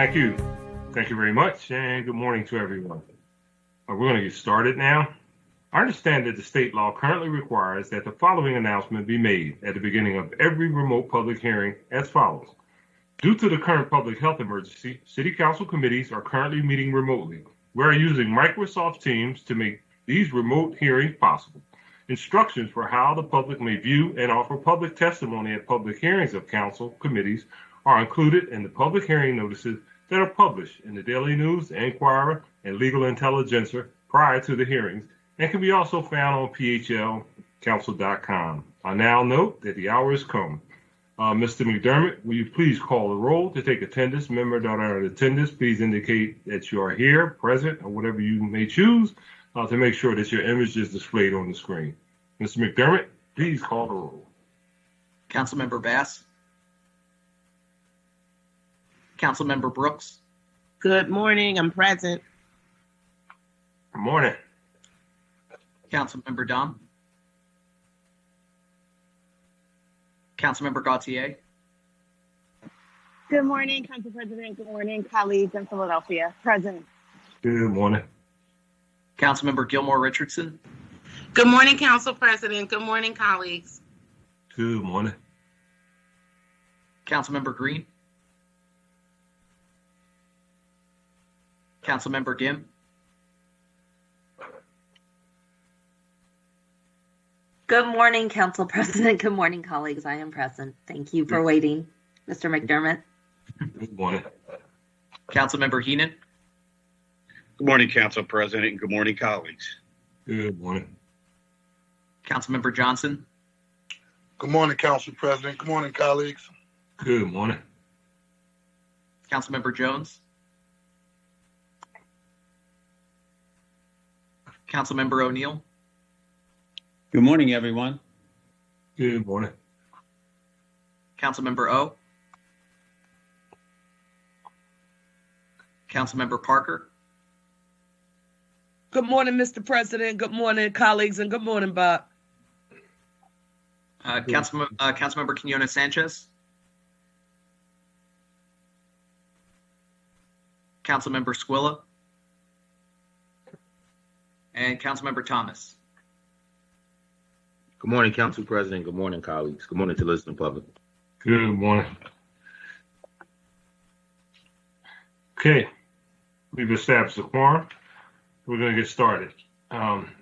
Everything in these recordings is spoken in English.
Thank you. Thank you very much, and good morning to everyone. We're going to get started now. I understand that the state law currently requires that the following announcement be made at the beginning of every remote public hearing as follows. Due to the current public health emergency, City Council committees are currently meeting remotely. We are using Microsoft Teams to make these remote hearings possible. Instructions for how the public may view and offer public testimony at public hearings of council committees are included in the public hearing notices that are published in the Daily News, Enquirer, and Legal Intelligencer prior to the hearings, and can be also found on phlcouncil.com. I now note that the hour has come. Mr. McDermott, will you please call the roll to take attendance? Members that are in attendance, please indicate that you are here, present, or whatever you may choose to make sure that your image is displayed on the screen. Mr. McDermott, please call the roll. Councilmember Bass. Councilmember Brooks. Good morning, I'm present. Good morning. Councilmember Dom. Councilmember Gautier. Good morning, Council President. Good morning, colleagues in Philadelphia. Present. Good morning. Councilmember Gilmore Richardson. Good morning, Council President. Good morning, colleagues. Good morning. Councilmember Green. Councilmember Gim. Good morning, Council President. Good morning, colleagues. I am present. Thank you for waiting, Mr. McDermott. Good morning. Councilmember Heenan. Good morning, Council President, and good morning, colleagues. Good morning. Councilmember Johnson. Good morning, Council President. Good morning, colleagues. Good morning. Councilmember Jones. Councilmember O'Neill. Good morning, everyone. Good morning. Councilmember O. Councilmember Parker. Good morning, Mr. President. Good morning, colleagues, and good morning, Bob. Councilmember Quinones Sanchez. Councilmember Squilla. And Councilmember Thomas. Good morning, Council President. Good morning, colleagues. Good morning to the listening public. Good morning. Okay, we've established a quorum. We're going to get started.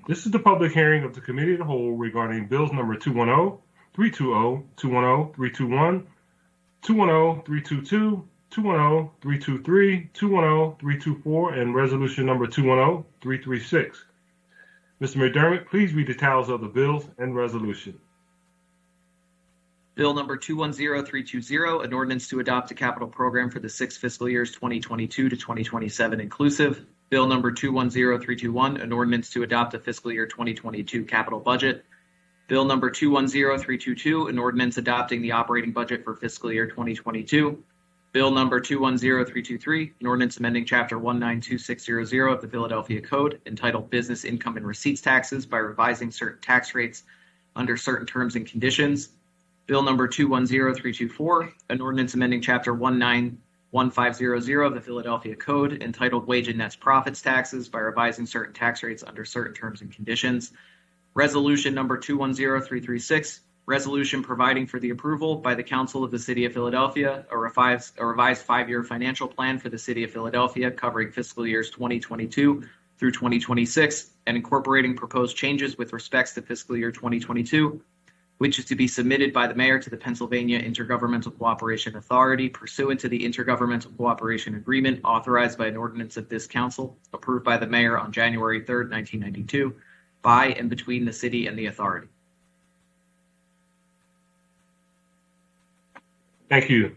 This is the public hearing of the Committee of the Whole regarding bills number 210, 320, 210, 321, 210, 322, 210, 323, 210, 324, and resolution number 210, 336. Mr. McDermott, please read the titles of the bills and resolution. Bill number 210320, an ordinance to adopt a capital program for the 6 fiscal years 2022 to 2027 inclusive. Bill number 210321, an ordinance to adopt a fiscal year 2022 capital budget. Bill number 210322, an ordinance adopting the operating budget for fiscal year 2022. Bill number 210323, an ordinance amending Chapter 192600 of the Philadelphia Code entitled Business Income and Receipts Taxes by revising certain tax rates under certain terms and conditions. Bill number 210324, an ordinance amending Chapter 191500 of the Philadelphia Code entitled Wage and Net Profits Taxes by revising certain tax rates under certain terms and conditions. Resolution number 210336, resolution providing for the approval by the Council of the City of Philadelphia, a revised 5-year financial plan for the City of Philadelphia covering fiscal years 2022 through 2026 and incorporating proposed changes with respects to fiscal year 2022, which is to be submitted by the mayor to the Pennsylvania Intergovernmental Cooperation Authority pursuant to the Intergovernmental Cooperation Agreement authorized by an ordinance of this council approved by the mayor on January 3rd, 1992, by and between the city and the authority. Thank you.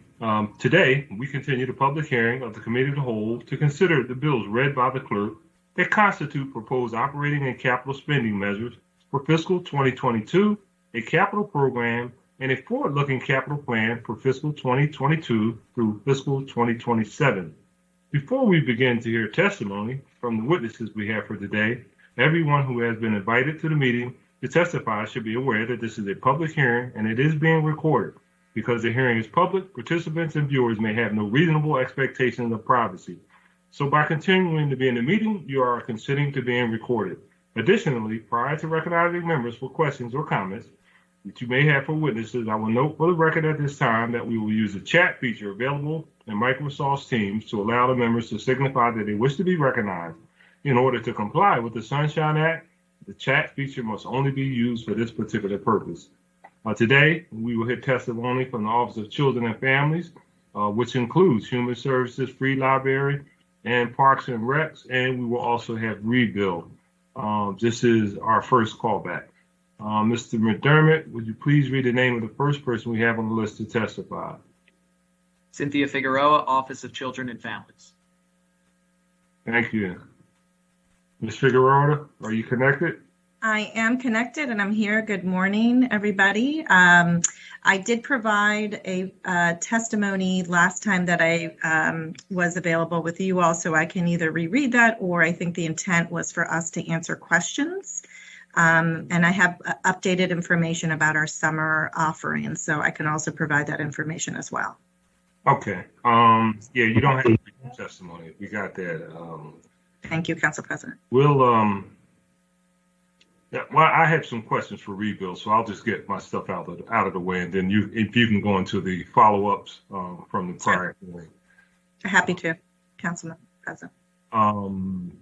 Today, we continue the public hearing of the Committee of the Whole to consider the bills read by the clerk that constitute proposed operating and capital spending measures for fiscal 2022, a capital program, and a forward-looking capital plan for fiscal 2022 through fiscal 2027. Before we begin to hear testimony from the witnesses we have for today, everyone who has been invited to the meeting to testify should be aware that this is a public hearing and it is being recorded. Because the hearing is public, participants and viewers may have no reasonable expectations of privacy. So by continuing to be in the meeting, you are consenting to being recorded. Additionally, prior to recognizing members for questions or comments that you may have for witnesses, I will note for the record at this time that we will use the chat feature available in Microsoft Teams to allow the members to signify that they wish to be recognized. In order to comply with the Sunshine Act, the chat feature must only be used for this particular purpose. Today, we will hear testimony from the Office of Children and Families, which includes Human Services, Free Library, and Parks and Recs, and we will also have Rebuild. This is our first callback. Mr. McDermott, would you please read the name of the first person we have on the list to testify? Cynthia Figueroa, Office of Children and Families. Thank you. Ms. Figueroa, are you connected? I am connected and I'm here. Good morning, everybody. I did provide a testimony last time that I was available with you all, so I can either reread that or I think the intent was for us to answer questions. And I have updated information about our summer offering, so I can also provide that information as well. Okay. Yeah, you don't have to read the testimony. We got that. Thank you, Council President. We'll yeah, well, I have some questions for Rebuild, so I'll just get my stuff out of the way, and then if you can go into the follow-ups from the prior hearing. Happy to, Councilman President. Kind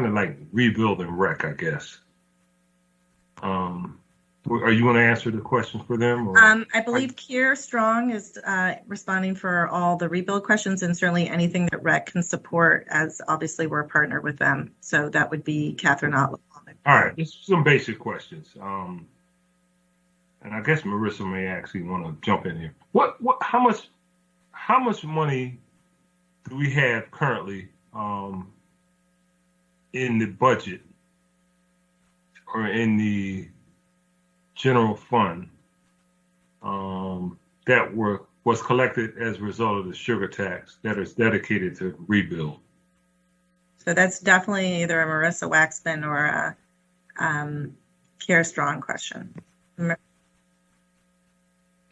of like Rebuild and Rec, I guess. Are you going to answer the questions for them? Or? I believe Keir Strong is responding for all the Rebuild questions, and certainly anything that Rec can support, as obviously we're a partner with them. So that would be Catherine Otler. All right, just some basic questions. And I guess Marissa may actually want to jump in here. How much money do we have currently in the budget or in the general fund that was collected as a result of the sugar tax that is dedicated to Rebuild? So that's definitely either a Marissa Waxman or a Keir Strong question.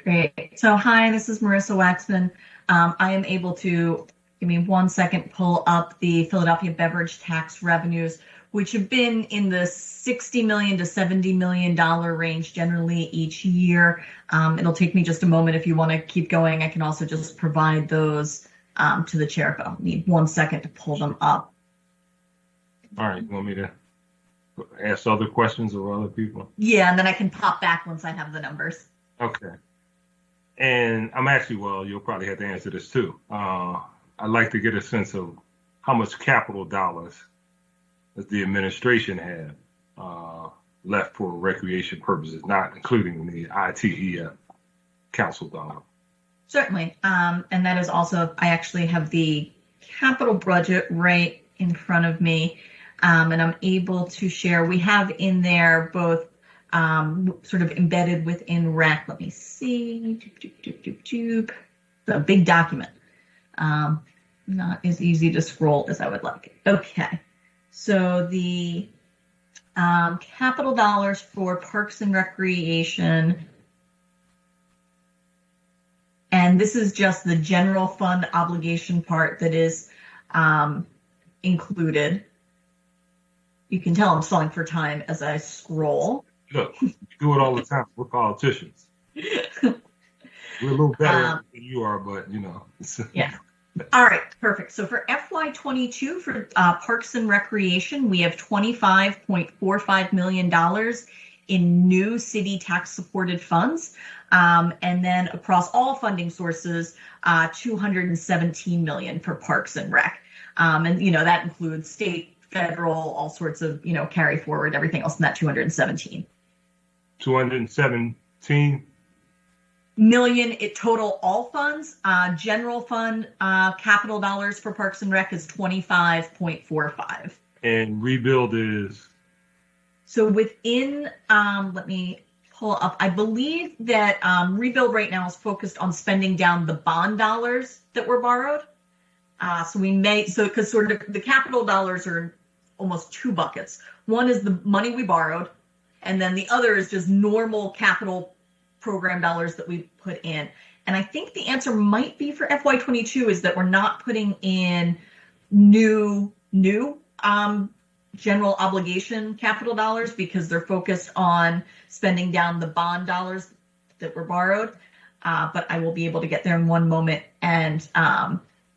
Great. So hi, this is Marissa Waxman. I am able to, give me 1 second, pull up the Philadelphia beverage tax revenues, which have been in the $60 million to $70 million range generally each year. It'll take me just a moment if you want to keep going. I can also just provide those to the chair, but I'll need 1 second to pull them up. All right, you want me to ask other questions or other people? Yeah, and then I can pop back once I have the numbers. Okay. And I'm actually, well, you'll probably have to answer this too. I'd like to get a sense of how much capital dollars does the administration have left for recreation purposes, not including the ITEF council dollar. Certainly. And that is also, I actually have the capital budget right in front of me. And I'm able to share, we have in there both sort of embedded within REC. Let me see. It's a big document. Not as easy to scroll as I would like. Okay. So the capital dollars for Parks and Recreation, and this is just the general fund obligation part that is included. You can tell I'm stalling for time as I scroll. Look, we do it all the time. We're politicians. We're a little better than you are, but you know. Yeah. All right, perfect. So for FY2022 for Parks and Recreation, we have $25.45 million in new city tax supported funds. And then across all funding sources, $217 million for Parks and Rec. And, you know, that includes state, federal, all sorts of, you know, carry forward, everything else in that 217. 217 million total all funds. General fund capital dollars for Parks and Rec is 25.45. And Rebuild is? So within, let me pull up, I believe that Rebuild right now is focused on spending down the bond dollars that were borrowed. So we may, so because sort of the capital dollars are in almost two buckets. One is the money we borrowed, and then the other is just normal capital program dollars that we put in. And I think the answer might be for FY22 is that we're not putting in new general obligation capital dollars because they're focused on spending down the bond dollars that were borrowed. But I will be able to get there in one moment and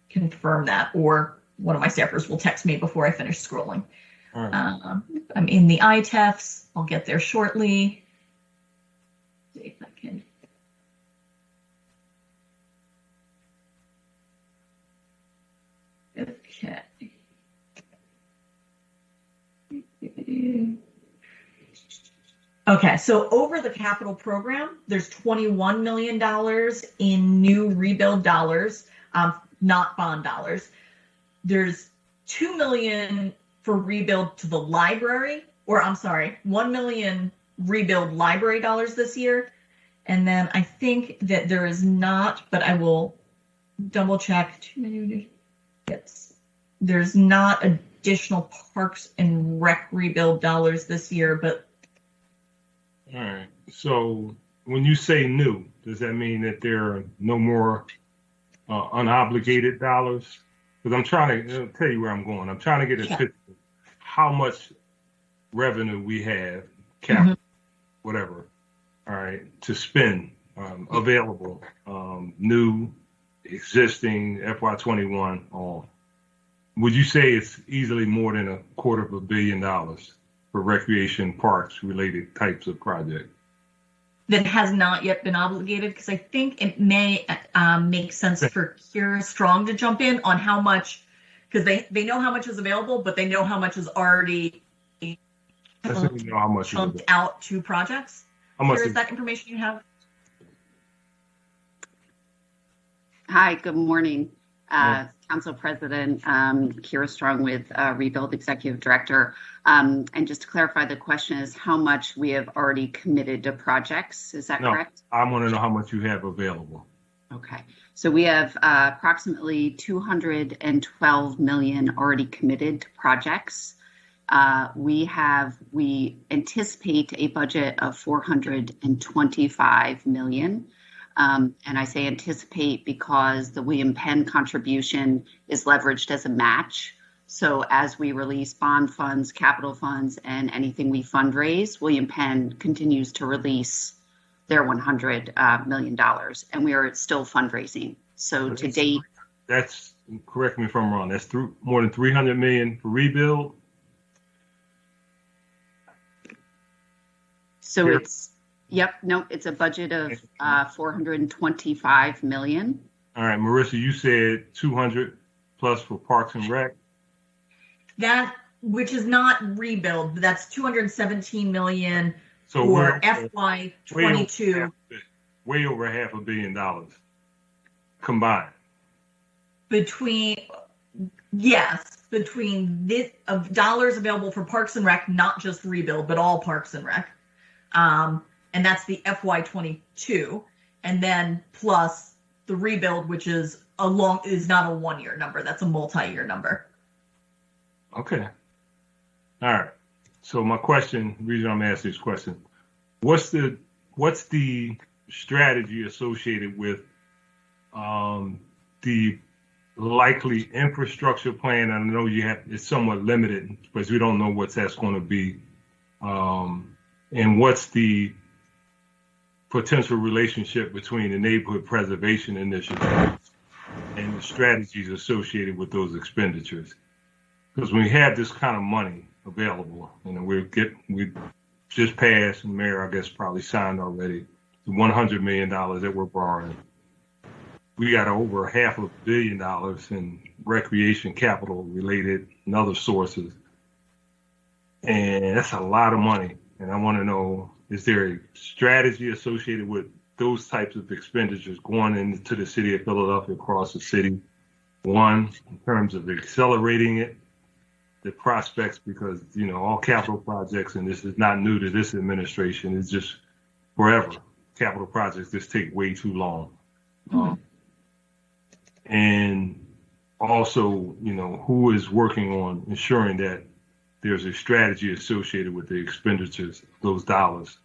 confirm that, or one of my staffers will text me before I finish scrolling. All right. I'm in the ITEFs. I'll get there shortly. See if I can. Okay. Okay, so over the capital program, there's $21 million in new rebuild dollars, not bond dollars. There's $2 million for rebuild to the library, or I'm sorry, $1 million rebuild library dollars this year. And then I think that there is not, but I will double check. Yes, there's not additional Parks and Rec rebuild dollars this year, but. All right. So when you say new, does that mean that there are no more unobligated dollars? Because I'm trying to tell you where I'm going. I'm trying to get a picture of how much revenue we have, capital, whatever, all right, to spend available, new, existing, FY21 on. Would you say it's easily more than $250 million for recreation parks related types of projects? That has not yet been obligated, because I think it may make sense for Kira Strong to jump in on how much, because they know how much is available, but they know how much is already Know how much pumped out to projects. How much Kira, is that information you have? Hi, good morning. Council President Kira Strong with Rebuild Executive Director. And just to clarify, the question is how much we have already committed to projects. Is that correct? I want to know how much you have available. Okay. So we have approximately $212 million already committed to projects. We anticipate a budget of $425 million. And I say anticipate because the William Penn contribution is leveraged as a match. So as we release bond funds, capital funds, and anything we fundraise, William Penn continues to release their $100 million. And we are still fundraising. So to date. That's, correct me if I'm wrong, that's more than $300 million for rebuild? So it's. Yep, no, it's a budget of $425 million. All right, Marissa, you said 200 plus for Parks and Rec. That, which is not rebuild, but that's $217 million So for FY22. Way over $500 million combined. Between this of dollars available for Parks and Rec, not just rebuild, but all Parks and Rec. And that's the FY22, and then plus the rebuild, which is not a 1 year number. That's a multi-year number. Okay. All right. So my question, the reason I'm asking this question, what's the strategy associated with the likely infrastructure plan? I know it's somewhat limited because we don't know what that's going to be. And what's the potential relationship between the neighborhood preservation initiative and the strategies associated with those expenditures? Because when we have this kind of money available, we just passed, and Mayor, I guess, probably signed already, the $100 million that we're borrowing. We got over $500 million in recreation capital related and other sources. And that's a lot of money. And I want to know, is there a strategy associated with those types of expenditures going into the city of Philadelphia, across the city? One, in terms of accelerating it, the prospects, because, all capital projects, and this is not new to this administration, it's just forever. Capital projects just take way too long. And also, who is working on ensuring that there's a strategy associated with the expenditures of those dollars,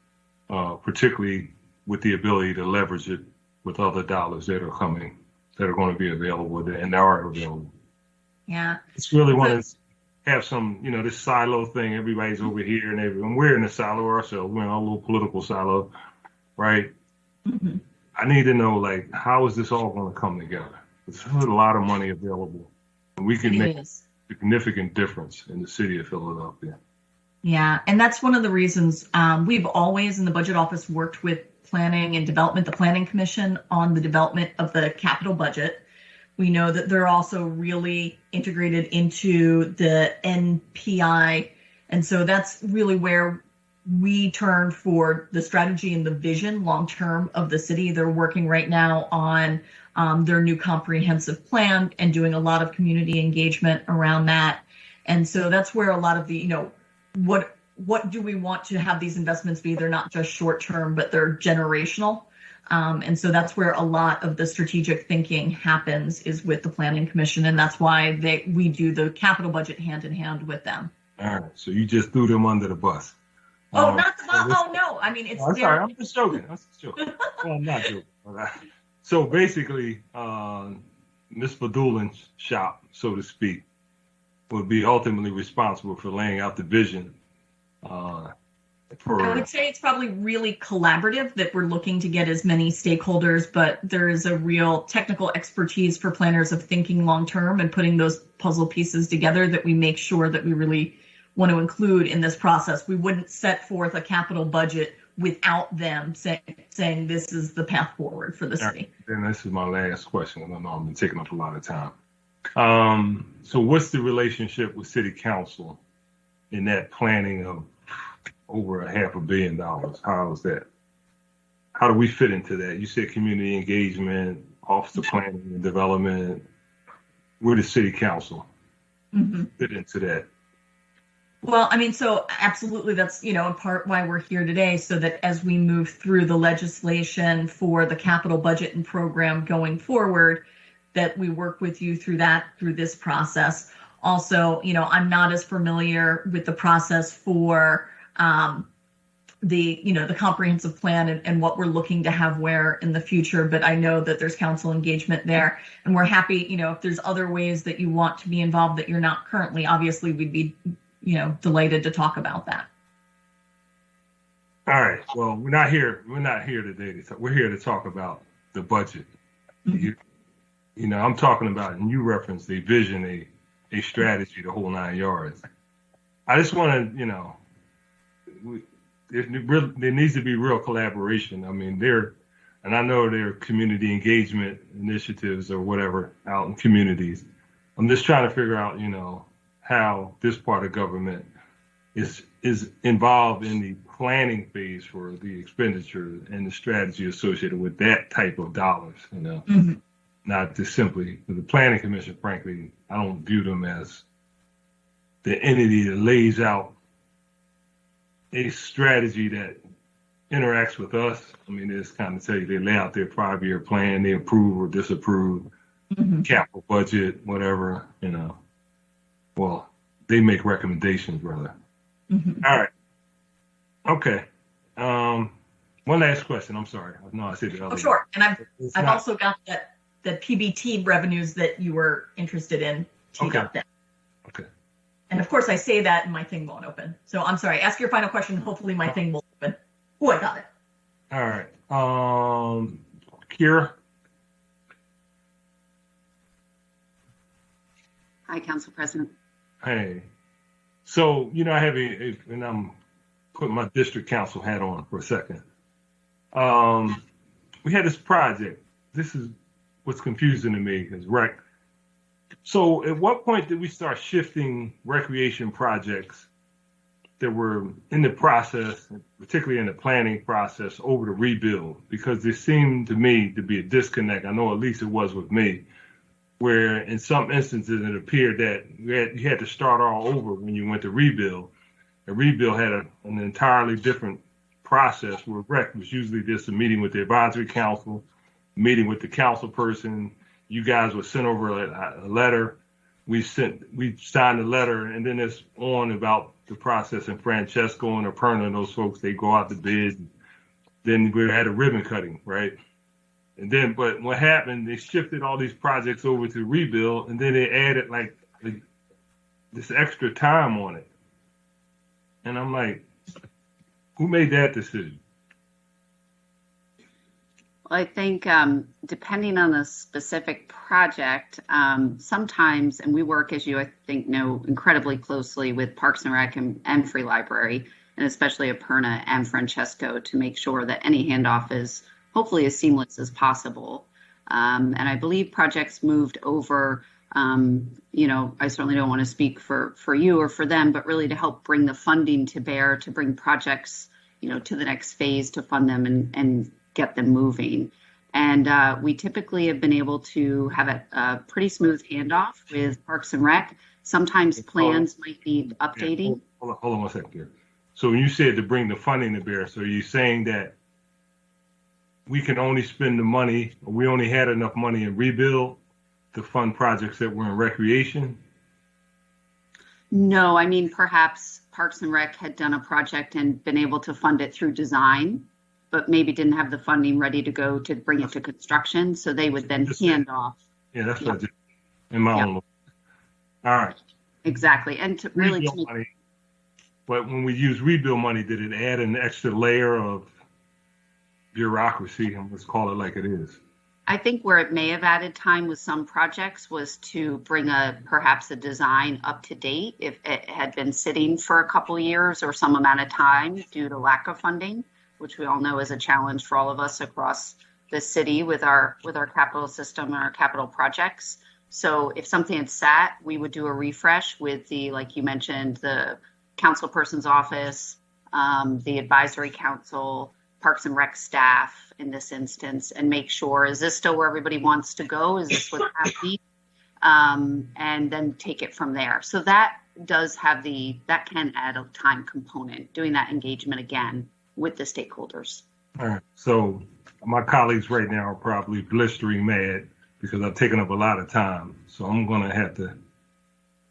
particularly with the ability to leverage it with other dollars that are coming, that are going to be available and are available. Yeah. It's really want to have some, this silo thing. Everybody's over here and everyone. We're in a silo ourselves. We're in our little political silo, right? Mm-hmm. I need to know, like, how is this all going to come together? There's a lot of money available. And we can make a significant difference in the city of Philadelphia. Yeah, and that's one of the reasons we've always in the budget office worked with planning and development, the planning commission, on the development of the capital budget. We know that they're also really integrated into the NPI. And so that's really where we turn for the strategy and the vision long-term of the city. They're working right now on their new comprehensive plan and doing a lot of community engagement around that. And so that's where a lot of the, what do we want to have these investments be? They're not just short-term, but they're generational. And so that's where a lot of the strategic thinking happens, is with the Planning Commission. And that's why we do the capital budget hand in hand with them. All right. So you just threw them under the bus. Oh, not the bus. Oh, no. I mean, it's. I'm sorry. I'm just joking. Well, I'm not joking. So basically, Ms. Badulin's shop, so to speak, will be ultimately responsible for laying out the vision. I would say it's probably really collaborative, that we're looking to get as many stakeholders, but there is a real technical expertise for planners of thinking long-term and putting those puzzle pieces together that we make sure that we really want to include in this process. We wouldn't set forth a capital budget without them saying this is the path forward for the city. And this is my last question. I know I've been taking up a lot of time. So what's the relationship with City Council in that planning of over $500 million? How is that? How do we fit into that? You said community engagement, Office of Planning and Development. Where does City Council fit into that? Well, I mean, so absolutely, that's, in part why we're here today, so that as we move through the legislation for the capital budget and program going forward, that we work with you through this process. Also, I'm not as familiar with the process for the comprehensive plan and what we're looking to have where in the future, but I know that there's council engagement there, and we're happy, if there's other ways that you want to be involved that you're not currently, obviously we'd be delighted to talk about that. All right. Well, we're not here today to talk. We're here to talk about the budget. I'm talking about, and you referenced a vision, a strategy, the whole 9 yards. I just want to, there needs to be real collaboration. I mean, and I know there are community engagement initiatives or whatever out in communities. I'm just trying to figure out, how this part of government is involved in the planning phase for the expenditure and the strategy associated with that type of dollars, not just simply the Planning Commission. Frankly, I don't view them as the entity that lays out a strategy that interacts with us. I mean, it's kind of tell you, they lay out their 5-year plan, they approve or disapprove, capital budget, whatever, Well, they make recommendations, rather. All right. Okay. One last question. I'm sorry. No, I said the other. Oh, sure. And I've also got the PBT revenues that you were interested in teed up there. Okay. And of course, I say that and my thing won't open. So I'm sorry. Ask your final question. Hopefully, my thing will open. Oh, I got it. All right. Kira. Hi, Council President. Hey, so, I have and I'm putting my district council hat on for a second. We had this project. This is what's confusing to me is rec. So at what point did we start shifting recreation projects that were in the process, particularly in the planning process, over to rebuild? Because there seemed to me to be a disconnect. I know at least it was with me, where in some instances it appeared that you had to start all over when you went to rebuild. A rebuild had an entirely different process, where rec was usually just a meeting with the advisory council, meeting with the council person. You guys would send over a letter. We signed the letter, and then it's on about the process. And Francesco and Aperna and those folks, they go out to bid, then we had a ribbon cutting, right? And then, but what happened, they shifted all these projects over to rebuild, and then they added like this extra time on it. And I'm like, who made that decision? Well, I think depending on the specific project, sometimes, and we work, as you I think know, incredibly closely with Parks and Rec and Free Library, and especially Aperna and Francesco, to make sure that any handoff is hopefully as seamless as possible. And I believe projects moved over, I certainly don't want to speak for you or for them, but really to help bring the funding to bear, to bring projects, to the next phase, to fund them and get them moving. And we typically have been able to have a pretty smooth handoff with Parks and Rec. Sometimes plans might need updating. Hold on 1 second here. So when you said to bring the funding to bear, so are you saying that we can only spend the money, or we only had enough money in rebuild to fund projects that were in recreation? No, I mean, perhaps Parks and Rec had done a project and been able to fund it through design, but maybe didn't have the funding ready to go to bring it to construction. So they would then hand off. Yeah, that's what I did in my own. All right. Exactly. And to really to make, money, but when we use rebuild money, did it add an extra layer of bureaucracy? Let's call it like it is. I think where it may have added time with some projects was to bring perhaps a design up to date if it had been sitting for a couple of years or some amount of time due to lack of funding, which we all know is a challenge for all of us across the city with our capital system and our capital projects. So if something had sat, we would do a refresh with like you mentioned, the council person's office, the advisory council, Parks and Rec staff in this instance, and make sure, is this still where everybody wants to go? Is this what's happening? And then take it from there. So that does have that can add a time component, doing that engagement again with the stakeholders. All right. So my colleagues right now are probably blistering mad because I've taken up a lot of time. So I'm going to have to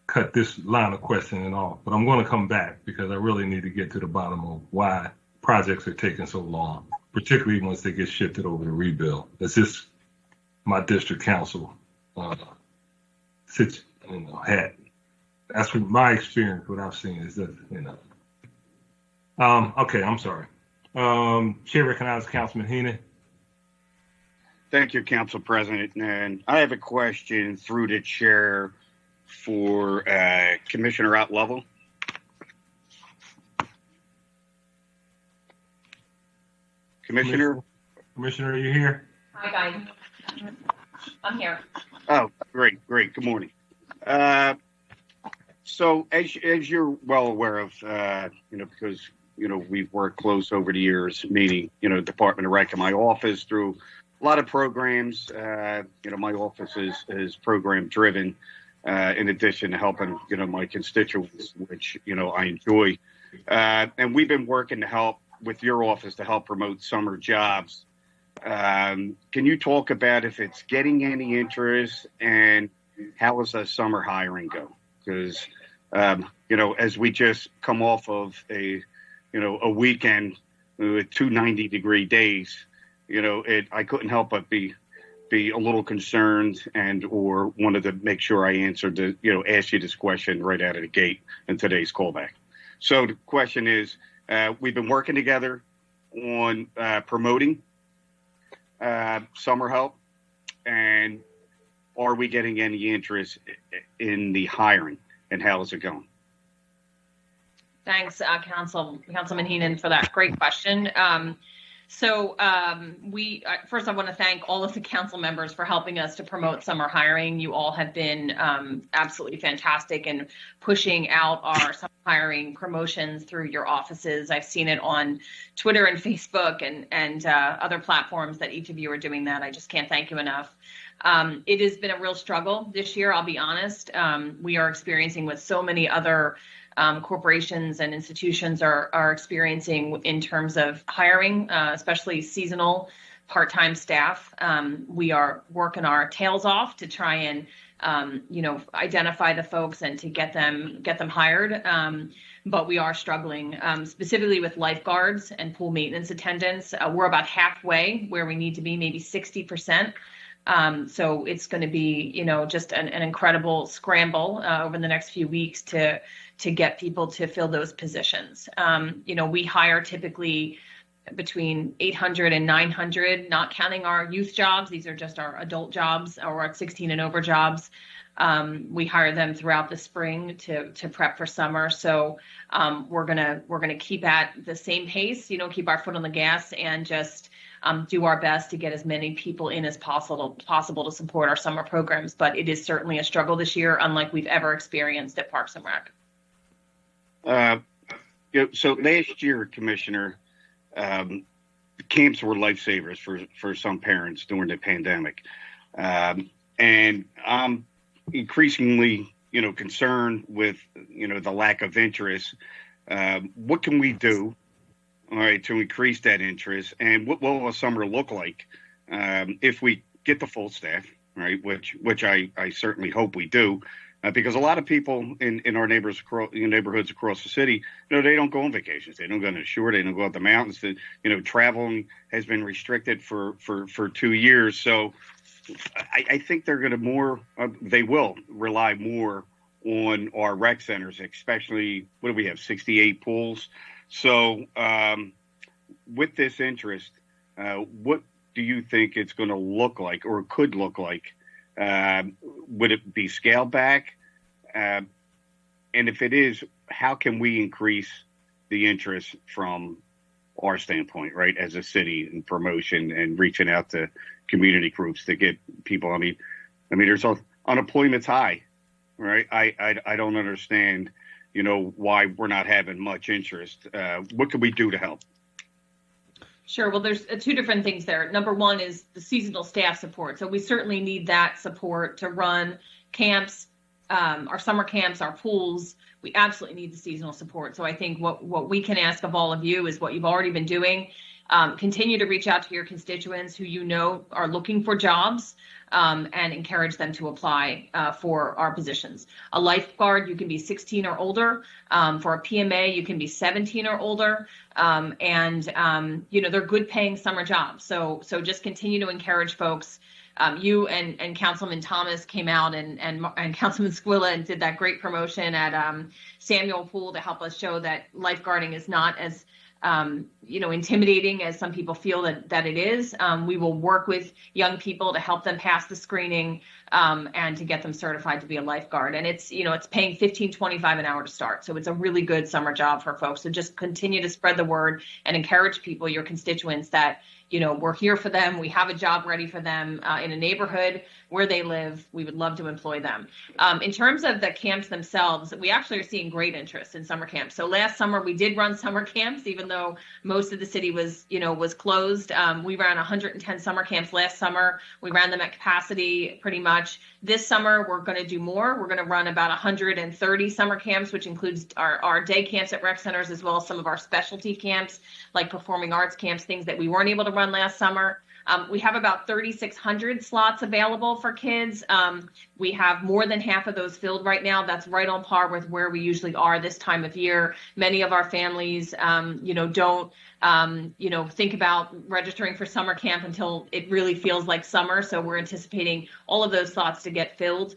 cut this line of questioning off, but I'm going to come back because I really need to get to the bottom of why projects are taking so long, particularly once they get shifted over to rebuild. That's just my district council hat. That's what my experience, what I've seen is that, okay, I'm sorry. Chair recognizes Councilman Heenan. Thank you, Council President. And I have a question through the chair for Commissioner Outlevel. Commissioner, are you here? Hi, guys. I'm here. Oh, great. Good morning. So as you're well aware of, because, we've worked close over the years, meaning, Department of Rec in my office through a lot of programs. My office is program driven, in addition to helping, my constituents, which, I enjoy. And we've been working to help with your office to help promote summer jobs. Can you talk about if it's getting any interest and how does the summer hiring go? Because, as we just come off of a weekend with 2 90-degree days, I couldn't help but be a little concerned or wanted to make sure I answered ask you this question right out of the gate in today's callback. So the question is, we've been working together on promoting summer help, and are we getting any interest in the hiring, and how is it going? Thanks, Councilman Heenan, for that great question. First, I want to thank all of the council members for helping us to promote summer hiring. You all have been absolutely fantastic in pushing out our summer hiring promotions through your offices. I've seen it on Twitter and Facebook and other platforms that each of you are doing that. I just can't thank you enough. It has been a real struggle this year, I'll be honest. We are experiencing what so many other corporations and institutions are experiencing in terms of hiring, especially seasonal part-time staff. We are working our tails off to try and identify the folks and to get them hired. But we are struggling specifically with lifeguards and pool maintenance attendants. We're about halfway where we need to be, maybe 60%. So it's going to be, just an incredible scramble over the next few weeks to get people to fill those positions. We hire typically between 800 and 900, not counting our youth jobs. These are just our adult jobs or our 16 and over jobs. We hire them throughout the spring to prep for summer. So we're gonna keep at the same pace, keep our foot on the gas and just do our best to get as many people in as possible to support our summer programs. But it is certainly a struggle this year, unlike we've ever experienced at Parks and Rec. So last year, Commissioner, camps were lifesavers for some parents during the pandemic. And I'm increasingly, concerned with, the lack of interest. What can we do, all right, to increase that interest? And what will a summer look like if we get the full staff, right? Which I certainly hope we do. Because a lot of people in our neighborhoods across the city, they don't go on vacations. They don't go to the shore. They don't go out the mountains. Traveling has been restricted for 2 years. So I think they're going to they will rely more on our rec centers, especially, what do we have, 68 pools? So with this interest, what do you think it's going to look like or could look like? Would it be scaled back? And if it is, how can we increase the interest from our standpoint, right, as a city, and promotion and reaching out to community groups to get people? I mean, there's unemployment's high, right? I don't understand, why we're not having much interest. What can we do to help? Sure. Well, there's two different things there. Number one is the seasonal staff support. So we certainly need that support to run camps, our summer camps, our pools. We absolutely need the seasonal support. So I think what we can ask of all of you is what you've already been doing. Continue to reach out to your constituents who are looking for jobs, and encourage them to apply for our positions. A lifeguard, you can be 16 or older. For a PMA, you can be 17 or older. And they're good paying summer jobs. So just continue to encourage folks. You and Councilman Thomas came out and Councilman Squilla and did that great promotion at Samuel Pool to help us show that lifeguarding is not as intimidating as some people feel that it is. We will work with young people to help them pass the screening and to get them certified to be a lifeguard. And it's paying $15.25 an hour to start. So it's a really good summer job for folks. So just continue to spread the word and encourage people, your constituents, that we're here for them. We have a job ready for them in a neighborhood where they live. We would love to employ them. In terms of the camps themselves, we actually are seeing great interest in summer camps. So last summer we did run summer camps, even though most of the city was closed. We ran 110 summer camps last summer. We ran them at capacity pretty much. This summer we're going to do more. We're going to run about 130 summer camps, which includes our day camps at rec centers, as well as some of our specialty camps, like performing arts camps, things that we weren't able to run last summer. We have about 3,600 slots available for kids. We have more than half of those filled right now. That's right on par with where we usually are this time of year. Many of our families, don't, think about registering for summer camp until it really feels like summer. So we're anticipating all of those slots to get filled.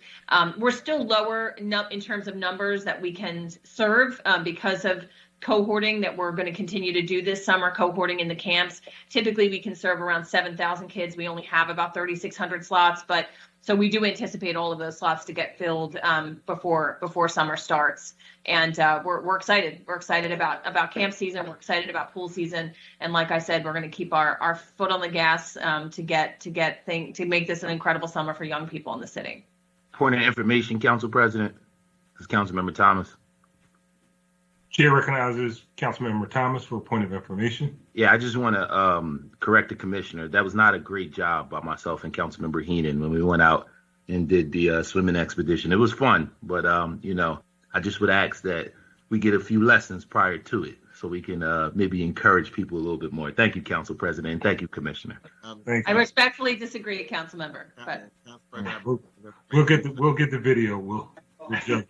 We're still lower in terms of numbers that we can serve because of cohorting that we're going to continue to do this summer, cohorting in the camps. Typically, we can serve around 7,000 kids. We only have about 3,600 slots, but so we do anticipate all of those slots to get filled before summer starts. And we're excited. We're excited about camp season. We're excited about pool season. And like I said, we're going to keep our foot on the gas to make this an incredible summer for young people in the city. Point of information, Council President. This is Councilmember Thomas. Chair recognizes Councilmember Thomas for a point of information. Yeah, I just want to correct the commissioner. That was not a great job by myself and Councilmember Heenan when we went out and did the swimming expedition. It was fun, but I just would ask that we get a few lessons prior to it. so we can maybe encourage people a little bit more. Thank you, Council President, and thank you, Commissioner. Thank I you. respectfully disagree, council member, but We'll get the video. We'll judge.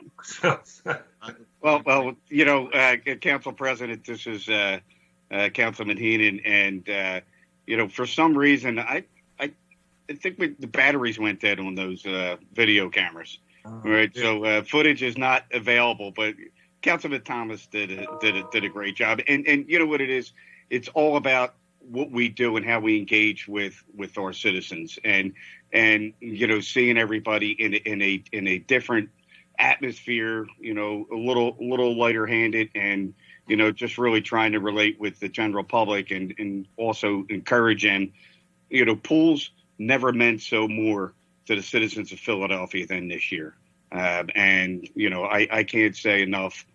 Well, Council President, this is Councilman Heenan, and for some reason, I think the batteries went dead on those video cameras. Right, so footage is not available, but Councilman Thomas did a great job, and you know what it is? It's all about what we do and how we engage with our citizens, and seeing everybody in a different atmosphere, a little lighter handed, and just really trying to relate with the general public, and also encourage them. Pools never meant so more to the citizens of Philadelphia than this year. I can't say enough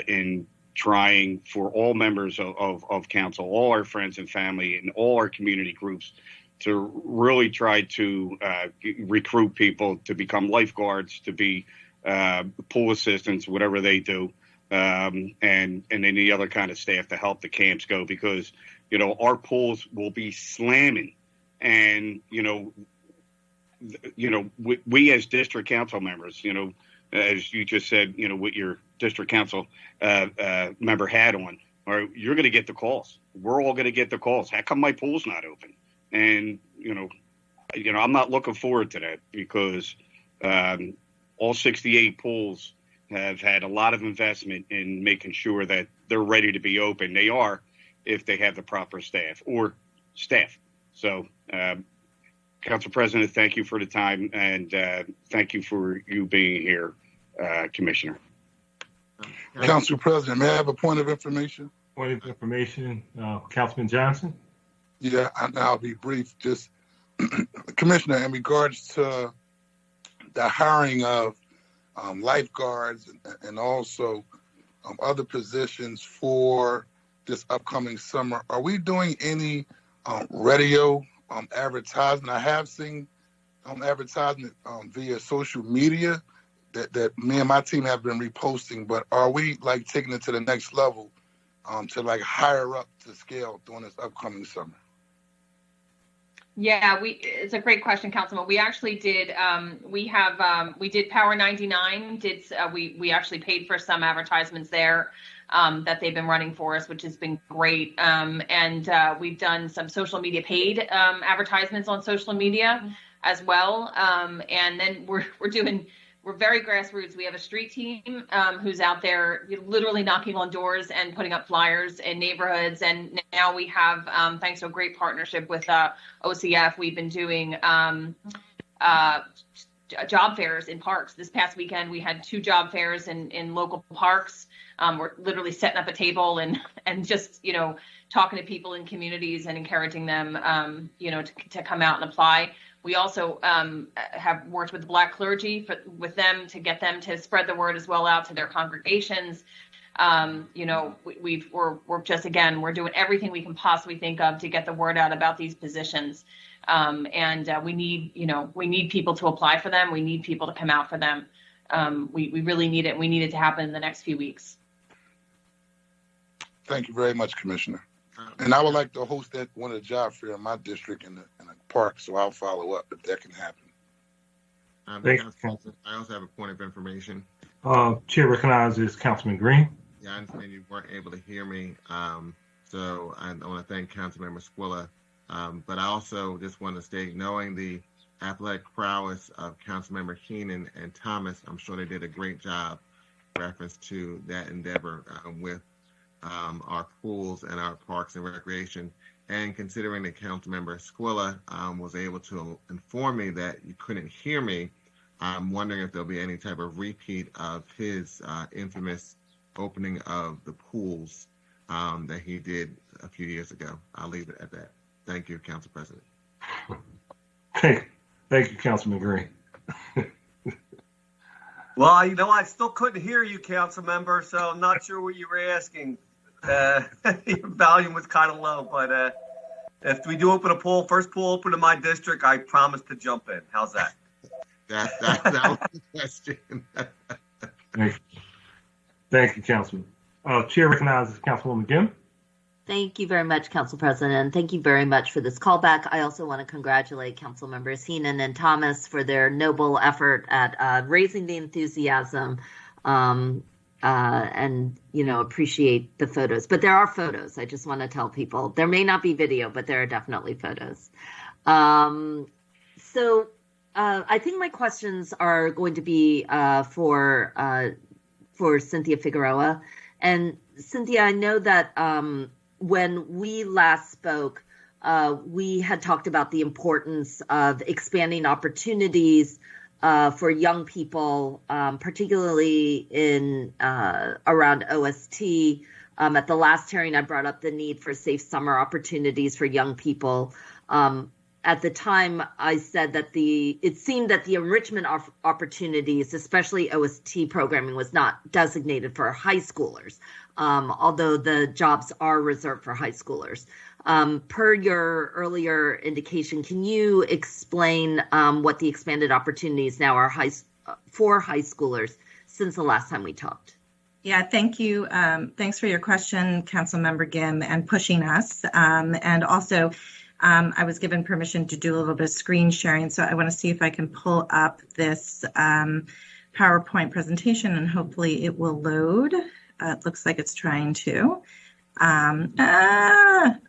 in trying for all members of council, all our friends and family, and all our community groups to really try to recruit people to become lifeguards, to be pool assistants, whatever they do, and any other kind of staff to help the camps go, because our pools will be slamming, and we as district council members, as you just said, what your district council member hat on, or you're going to get the calls. We're all going to get the calls. How come my pool's not open? And I'm not looking forward to that, because all 68 pools have had a lot of investment in making sure that they're ready to be open. They are, if they have the proper staff. So, Council President, thank you for the time, and thank you for you being here, Commissioner. Council President, may I have a point of information? Point of information, Councilman Johnson. Yeah, I'll be brief. Just, Commissioner, in regards to the hiring of lifeguards and also other positions for this upcoming summer, are we doing any radio advertisement? I have seen advertisement via social media that me and my team have been reposting, but are we taking it to the next level to higher up to scale during this upcoming summer? yeah, it's a great question, Councilman. We actually did, we did Power 99, we actually paid for some advertisements there that they've been running for us, which has been great. And we've done some social media paid advertisements on social media as well. And then we're very grassroots. We have a street team who's out there literally knocking on doors and putting up flyers in neighborhoods. And now we have, thanks to a great partnership with OCF, we've been doing job fairs in parks. This past weekend, we had 2 job fairs in local parks. We're literally setting up a table and just, talking to people in communities and encouraging them, to come out and apply. We also have worked with the Black clergy with them to get them to spread the word as well out to their congregations. We're just, again, we're doing everything we can possibly think of to get the word out about these positions. And we need people to apply for them. We need people to come out for them. We really need it. We need it to happen in the next few weeks. Thank you very much, Commissioner. And I would like to host one of the job fair in my district in the park, so I'll follow up if that can happen. I also have a point of information. Chair recognizes Councilman Green. Yeah, I understand you weren't able to hear me, so I want to thank Councilmember Squilla. But I also just want to state, knowing the athletic prowess of Councilmember Heenan and Thomas, I'm sure they did a great job in reference to that endeavor with our pools and our parks and recreation. And considering that Councilmember Squilla was able to inform me that you couldn't hear me, I'm wondering if there'll be any type of repeat of his infamous opening of the pools that he did a few years ago. I'll leave it at that. Thank you, Council President. Thank you, Councilman Green. Well, I still couldn't hear you, Council Member, so I'm not sure what you were asking. Your volume was kind of low, but if we do open a pool, first pool open in my district, I promise to jump in. How's that? That was the question. Thank you, Councilman. Chair recognizes Councilwoman Kim. Thank you very much, Council President, and thank you very much for this callback. I also want to congratulate Council Members Heenan and Thomas for their noble effort at raising the enthusiasm and, appreciate the photos. But there are photos. I just want to tell people. There may not be video, but there are definitely photos. I think my questions are going to be for Cynthia Figueroa. And Cynthia, I know that when we last spoke, we had talked about the importance of expanding opportunities for young people, particularly in around OST. At the last hearing, I brought up the need for safe summer opportunities for young people. At the time, I said that it seemed that the enrichment opportunities, especially OST programming, was not designated for high schoolers, although the jobs are reserved for high schoolers. Per your earlier indication, can you explain what the expanded opportunities now are for high schoolers since the last time we talked? Yeah, thank you. Thanks for your question, Councilmember Gim, and pushing us. And also, I was given permission to do a little bit of screen sharing, so I want to see if I can pull up this PowerPoint presentation, and hopefully it will load. It looks like it's trying to.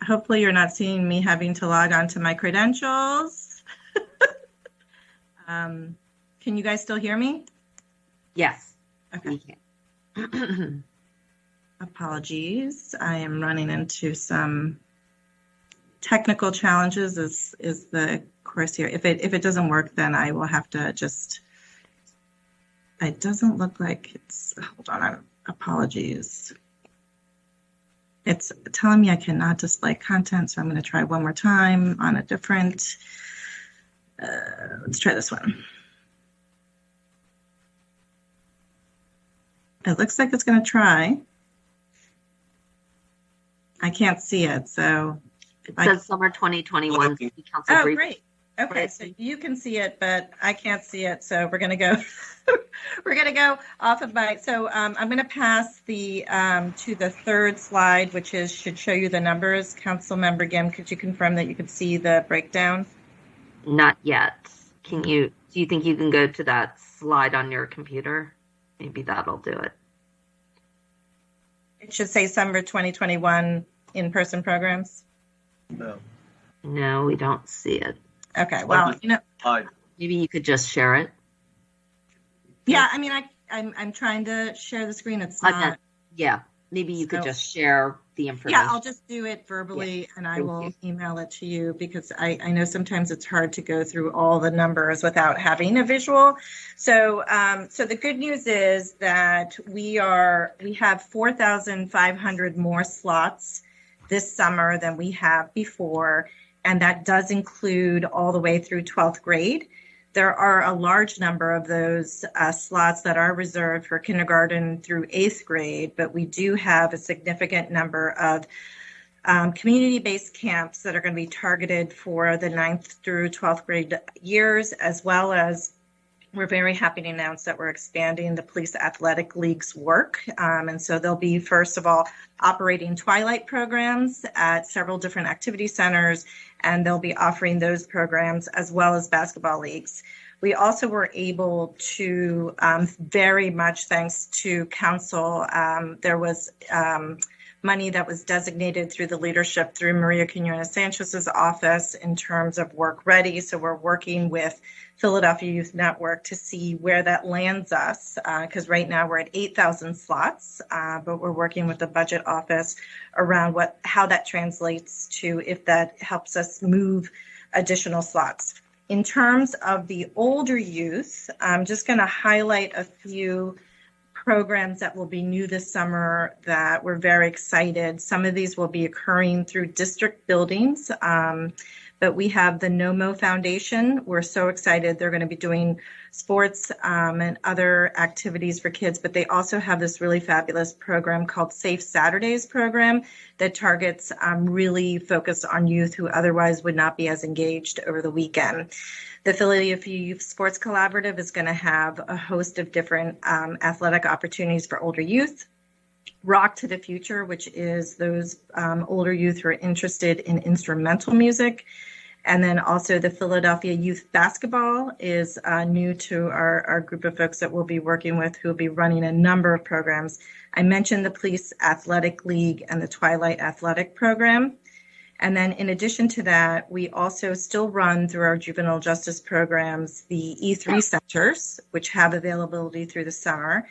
Hopefully you're not seeing me having to log on to my credentials. Can you guys still hear me? Yes. Okay. Apologies. I am running into some technical challenges is the course here. If it doesn't work, then I will have to just, it doesn't look like it's, hold on, apologies. It's telling me I cannot display content, so I'm going to try one more time on a different, let's try this one. It looks like it's going to try. I can't see it, so. It says summer 2021 City Council brief. Great. Okay, right. So you can see it, but I can't see it. So we're going to go. We're going to go off of my. So I'm going to pass the to the third slide, which should show you the numbers. Councilmember Gim, could you confirm that you could see the breakdown? Not yet. Do you think you can go to that slide on your computer? Maybe that'll do it. It should say summer 2021 in-person programs. No, we don't see it. Okay, well, maybe you could just share it. Yeah, I mean, I'm trying to share the screen. It's not. Yeah, maybe you could just share the information. Yeah, I'll just do it verbally, and I will email it to you because I know sometimes it's hard to go through all the numbers without having a visual. So, so the good news is that we have 4,500 more slots this summer than we have before, and that does include all the way through 12th grade. There are a large number of those slots that are reserved for kindergarten through 8th grade, but we do have a significant number of community-based camps that are going to be targeted for the 9th through 12th grade years, as well as we're very happy to announce that we're expanding the Police Athletic League's work. And so they'll be, first of all, operating twilight programs at several different activity centers, and they'll be offering those programs as well as basketball leagues. We also were able to, very much thanks to council, there was money that was designated through the leadership through Maria Quinones Sanchez's office in terms of work ready. So we're working with Philadelphia Youth Network to see where that lands us, because right now we're at 8,000 slots, but we're working with the budget office around how that translates to if that helps us move additional slots. In terms of the older youth, I'm just going to highlight a few programs that will be new this summer that we're very excited. Some of these will be occurring through district buildings, but we have the NOMO Foundation. We're so excited. They're going to be doing sports and other activities for kids, but they also have this really fabulous program called Safe Saturdays program that targets really focus on youth who otherwise would not be as engaged over the weekend. The Philadelphia Youth Sports Collaborative is going to have a host of different athletic opportunities for older youth. Rock to the Future, which is those older youth who are interested in instrumental music. And then also the Philadelphia Youth Basketball is new to our group of folks that we'll be working with, who will be running a number of programs. I mentioned the Police Athletic League and the Twilight Athletic Program. And then in addition to that, we also still run through our juvenile justice programs the E3 centers, which have availability through the summer,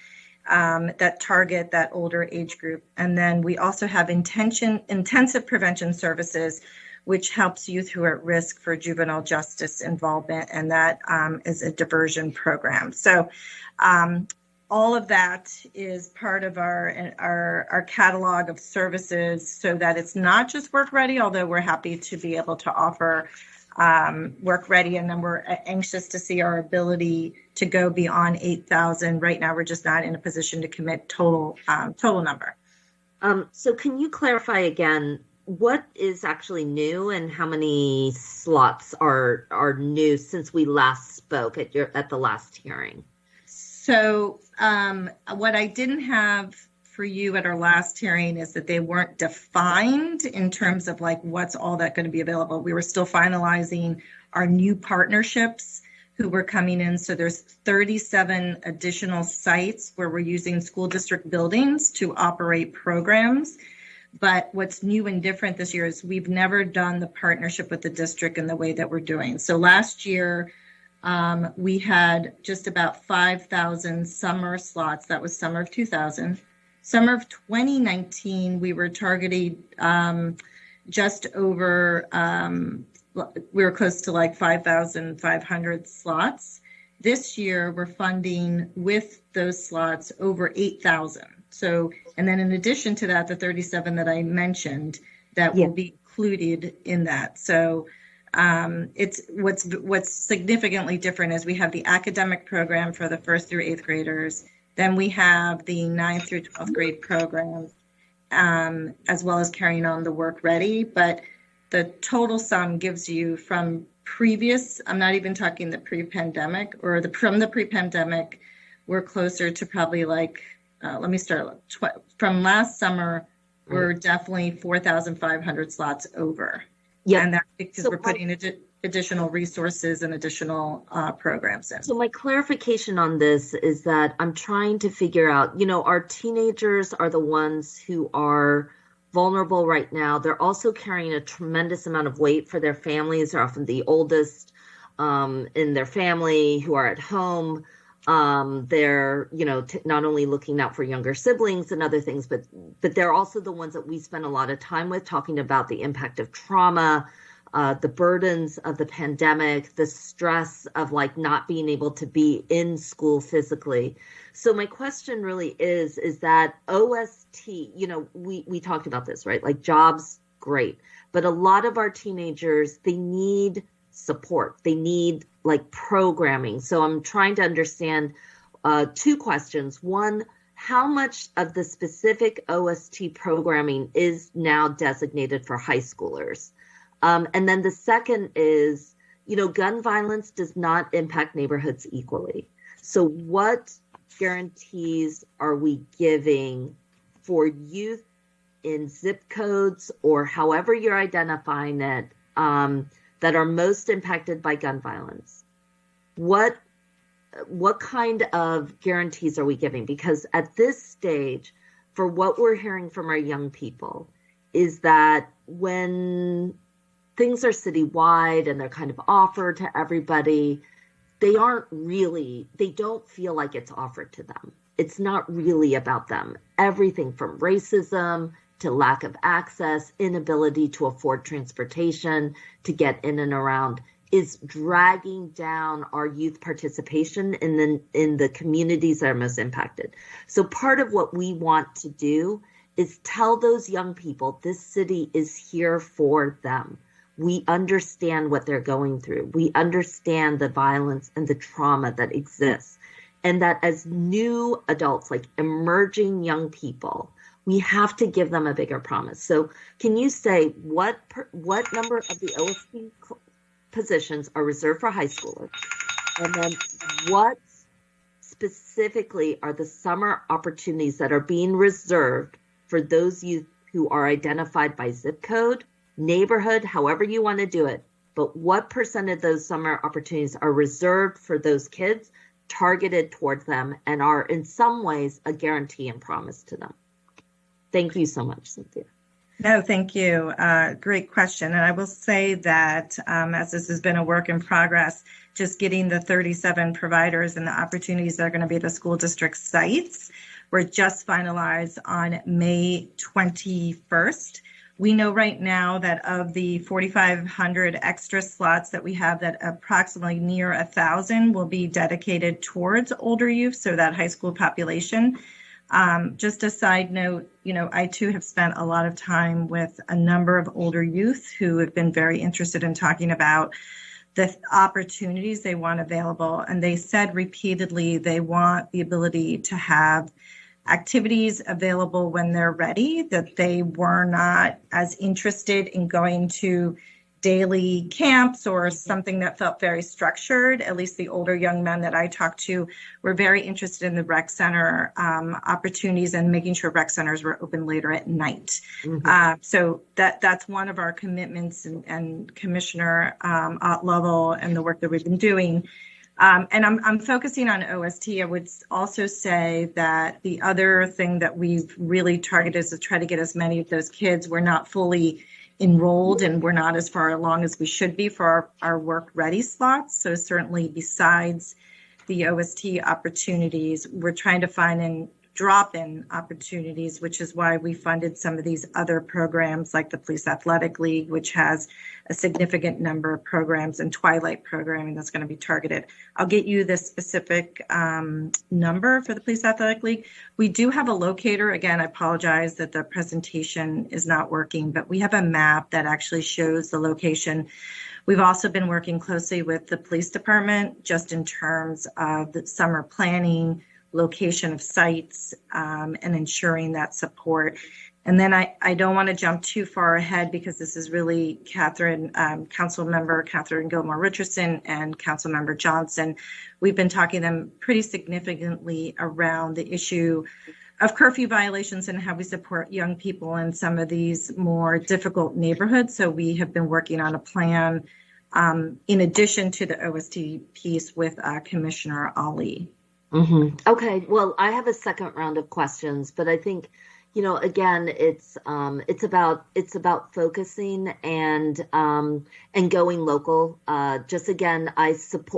that target that older age group. And then we also have intensive prevention services, which helps youth who are at risk for juvenile justice involvement, and that is a diversion program. So all of that is part of our catalog of services, so that it's not just work ready, although we're happy to be able to offer work ready, and then we're anxious to see our ability to go beyond 8,000. Right now, we're just not in a position to commit total number. So can you clarify again, what is actually new and how many slots are new since we last spoke at the last hearing? So what I didn't have for you at our last hearing is that they weren't defined in terms of like what's all that going to be available. We were still finalizing our new partnerships who were coming in. So there's 37 additional sites where we're using school district buildings to operate programs. But what's new and different this year is we've never done the partnership with the district in the way that we're doing. So last year, we had just about 5,000 summer slots. That was summer of 2000. Summer of 2019, we were targeting just over, we were close to like 5,500 slots. This year, we're funding with those slots over 8,000. So, and then in addition to that, the 37 that I mentioned that will be included in that. So it's what's significantly different is we have the academic program for the 1st through 8th graders. Then we have the 9th through 12th grade program, as well as carrying on the work ready. But the total sum gives you from previous, I'm not even talking the pre-pandemic or from the pre-pandemic, we're closer to probably like, let me start from last summer, we're definitely 4,500 slots over. Yeah. And that's because we're putting additional resources and additional programs in. So my clarification on this is that I'm trying to figure out, our teenagers are the ones who are vulnerable right now. They're also carrying a tremendous amount of weight for their families. They're often the oldest in their family who are at home. They're, not only looking out for younger siblings and other things, but they're also the ones that we spend a lot of time with, talking about the impact of trauma, the burdens of the pandemic, the stress of like not being able to be in school physically. So my question really is that OST, we talked about this, right? Like jobs, great. But a lot of our teenagers, they need support. They need like programming. So I'm trying to understand two questions. One, how much of the specific OST programming is now designated for high schoolers? And then the second is, gun violence does not impact neighborhoods equally. So what guarantees are we giving for youth in zip codes or however you're identifying it, that are most impacted by gun violence? What kind of guarantees are we giving? Because at this stage, for what we're hearing from our young people, is that when things are citywide and they're kind of offered to everybody, they don't feel like it's offered to them. It's not really about them. Everything from racism to lack of access, inability to afford transportation, to get in and around, is dragging down our youth participation in the communities that are most impacted. So part of what we want to do is tell those young people this city is here for them. We understand what they're going through. We understand the violence and the trauma that exists. And that as new adults, like emerging young people, we have to give them a bigger promise. So can you say what number of the OSP positions are reserved for high schoolers? And then what specifically are the summer opportunities that are being reserved for those youth who are identified by zip code, neighborhood, however you want to do it. But what percent of those summer opportunities are reserved for those kids, targeted towards them, and are in some ways a guarantee and promise to them? Thank you so much, Cynthia. No, thank you. Great question. And I will say that as this has been a work in progress, just getting the 37 providers and the opportunities that are going to be the school district sites were just finalized on May 21st. We know right now that of the 4,500 extra slots that we have, that approximately near 1,000 will be dedicated towards older youth, so that high school population. Just a side note, I too have spent a lot of time with a number of older youth who have been very interested in talking about the opportunities they want available. And they said repeatedly they want the ability to have activities available when they're ready, that they were not as interested in going to daily camps or something that felt very structured. At least the older young men that I talked to were very interested in the rec center opportunities and making sure rec centers were open later at night. Mm-hmm. So that's one of our commitments, and Commissioner Ott-Lovell and the work that we've been doing. And I'm focusing on OST. I would also say that the other thing that we've really targeted is to try to get as many of those kids. We're not fully enrolled and we're not as far along as we should be for our work ready slots. So certainly besides the OST opportunities, we're trying to find and drop-in opportunities, which is why we funded some of these other programs like the Police Athletic League, which has a significant number of programs, and Twilight programming that's going to be targeted. I'll get you the specific number for the Police Athletic League. We do have a locator. Again, I apologize that the presentation is not working, but we have a map that actually shows the location. We've also been working closely with the police department just in terms of the summer planning, location of sites, and ensuring that support. And then I don't want to jump too far ahead because this is really Council Member Catherine Gilmore Richardson and Council Member Johnson. We've been talking to them pretty significantly around the issue of curfew violations and how we support young people in some of these more difficult neighborhoods. So we have been working on a plan in addition to the OST piece with Commissioner Ali. Mm-hmm. Okay, well, I have a second round of questions, but I think, again, it's about focusing and going local. Just again, I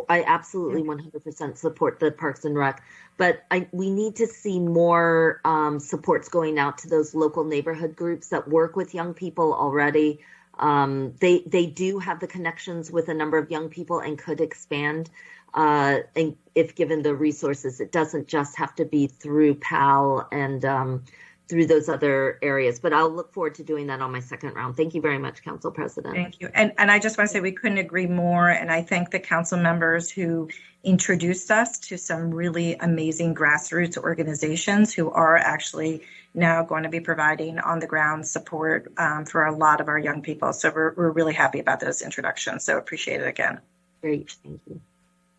absolutely 100% support the Parks and Rec, but we need to see more supports going out to those local neighborhood groups that work with young people already. They do have the connections with a number of young people and could expand. And if given the resources, it doesn't just have to be through PAL and through those other areas. But I'll look forward to doing that on my second round. Thank you very much, Council President. Thank you. And I just want to say we couldn't agree more. And I thank the council members who introduced us to some really amazing grassroots organizations who are actually now going to be providing on the ground support for a lot of our young people. So we're really happy about those introductions. So appreciate it again. Great. Thank you.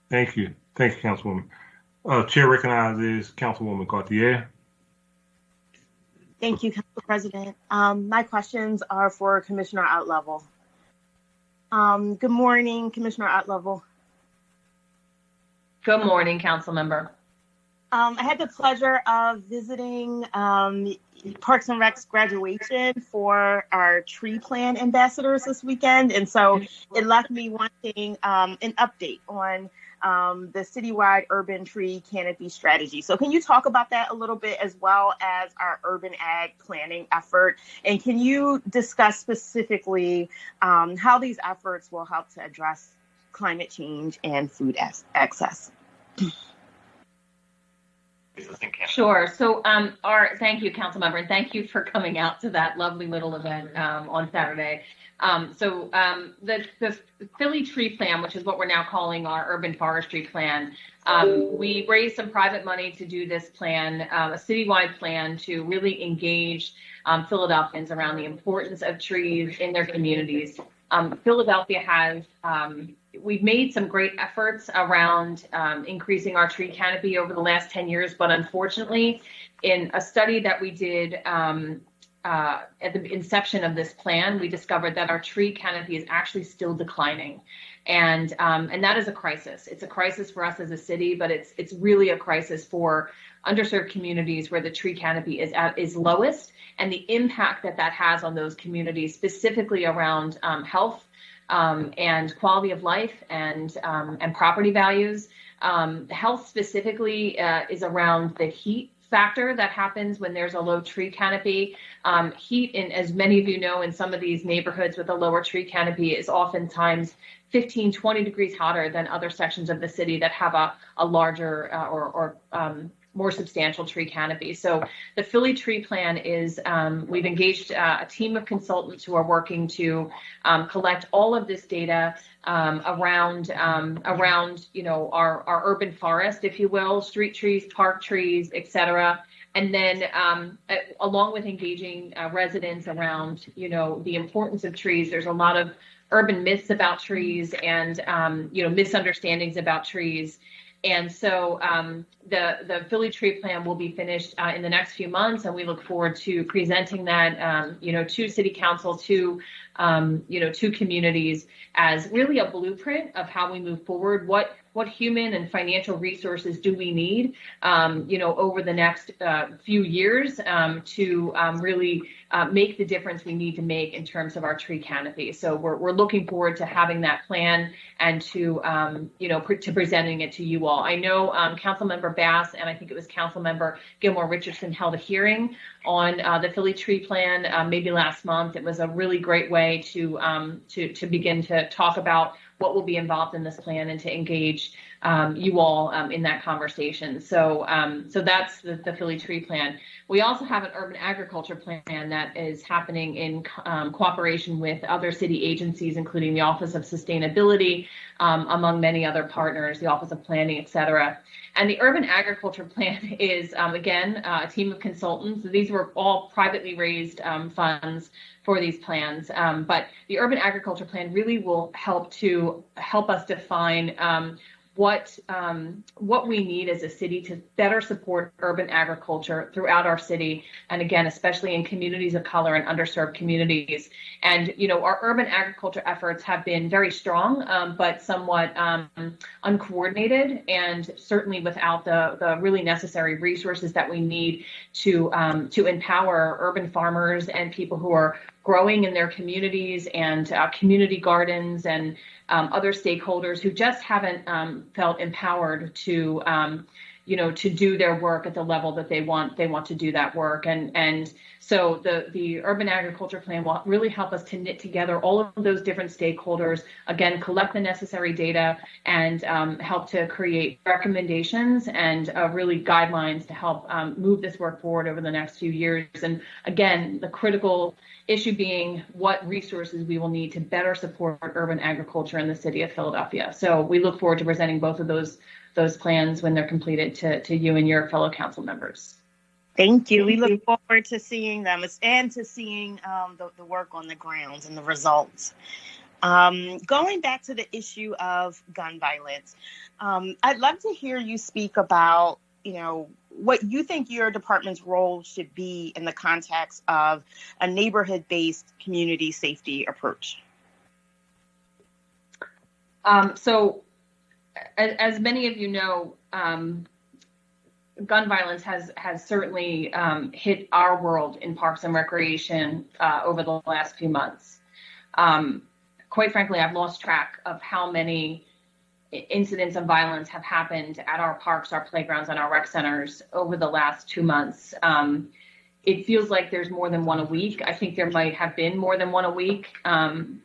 Thank you. Thank you, Councilwoman. Chair recognizes Councilwoman Gauthier. Thank you, Council President. My questions are for Commissioner Ott-Lovell. Good morning, Commissioner Ott-Lovell. Good morning, Council Member. I had the pleasure of visiting Parks and Rec's graduation for our tree plan ambassadors this weekend. And so it left me wanting an update on the citywide urban tree canopy strategy. So can you talk about that a little bit, as well as our urban ag planning effort? And can you discuss specifically how these efforts will help to address climate change and food access? Sure. So thank you, Council Member, and thank you for coming out to that lovely little event on Saturday. The Philly Tree Plan, which is what we're now calling our Urban Forestry Plan, we raised some private money to do this plan, a citywide plan to really engage Philadelphians around the importance of trees in their communities. Philadelphia has we've made some great efforts around increasing our tree canopy over the last 10 years, but unfortunately, in a study that we did at the inception of this plan, we discovered that our tree canopy is actually still declining. And that is a crisis. It's a crisis for us as a city, but it's really a crisis for underserved communities where the tree canopy is lowest, and the impact that has on those communities, specifically around health and quality of life and property values. Health specifically is around the heat factor that happens when there's a low tree canopy. Heat, as many of you know, in some of these neighborhoods with a lower tree canopy is oftentimes 15, 20 degrees hotter than other sections of the city that have a larger or more substantial tree canopy. So the Philly Tree Plan is, we've engaged a team of consultants who are working to collect all of this data around our urban forest, if you will, street trees, park trees, et cetera. And then along with engaging residents around, the importance of trees, there's a lot of urban myths about trees and, misunderstandings about trees. And so the Philly Tree Plan will be finished in the next few months, and we look forward to presenting that, to City Council, to communities as really a blueprint of how we move forward. What human and financial resources do we need, over the next few years to really make the difference we need to make in terms of our tree canopy. So we're looking forward to having that plan and to presenting it to you all. I know Councilmember Bass and I think it was Councilmember Gilmore Richardson held a hearing on the Philly Tree Plan maybe last month. It was a really great way to begin to talk about what will be involved in this plan and to engage you all in that conversation. So that's the Philly Tree Plan. We also have an urban agriculture plan that is happening in cooperation with other city agencies, including the Office of Sustainability, among many other partners, the Office of Planning, et cetera. And the urban agriculture plan is, again, a team of consultants. These were all privately raised funds for these plans. But the urban agriculture plan really will help us define what we need as a city to better support urban agriculture throughout our city, and again, especially in communities of color and underserved communities. And our urban agriculture efforts have been very strong, but somewhat uncoordinated, and certainly without the really necessary resources that we need to empower urban farmers and people who are growing in their communities and community gardens and other stakeholders who just haven't felt empowered to do their work at the level that they want to do that work. And so the urban agriculture plan will really help us to knit together all of those different stakeholders, again, collect the necessary data and help to create recommendations and really guidelines to help move this work forward over the next few years. And again, the critical issue being what resources we will need to better support urban agriculture in the city of Philadelphia. So we look forward to presenting both of those plans when they're completed to you and your fellow council members. Thank you. We look forward to seeing them and to seeing the work on the ground and the results. Going back to the issue of gun violence, I'd love to hear you speak about, what you think your department's role should be in the context of a neighborhood-based community safety approach. So as many of you know, gun violence has certainly hit our world in Parks and Recreation over the last few months. Quite frankly, I've lost track of how many incidents of violence have happened at our parks, our playgrounds, and our rec centers over the last 2 months. It feels like there's more than one a week. I think there might have been more than one a week. One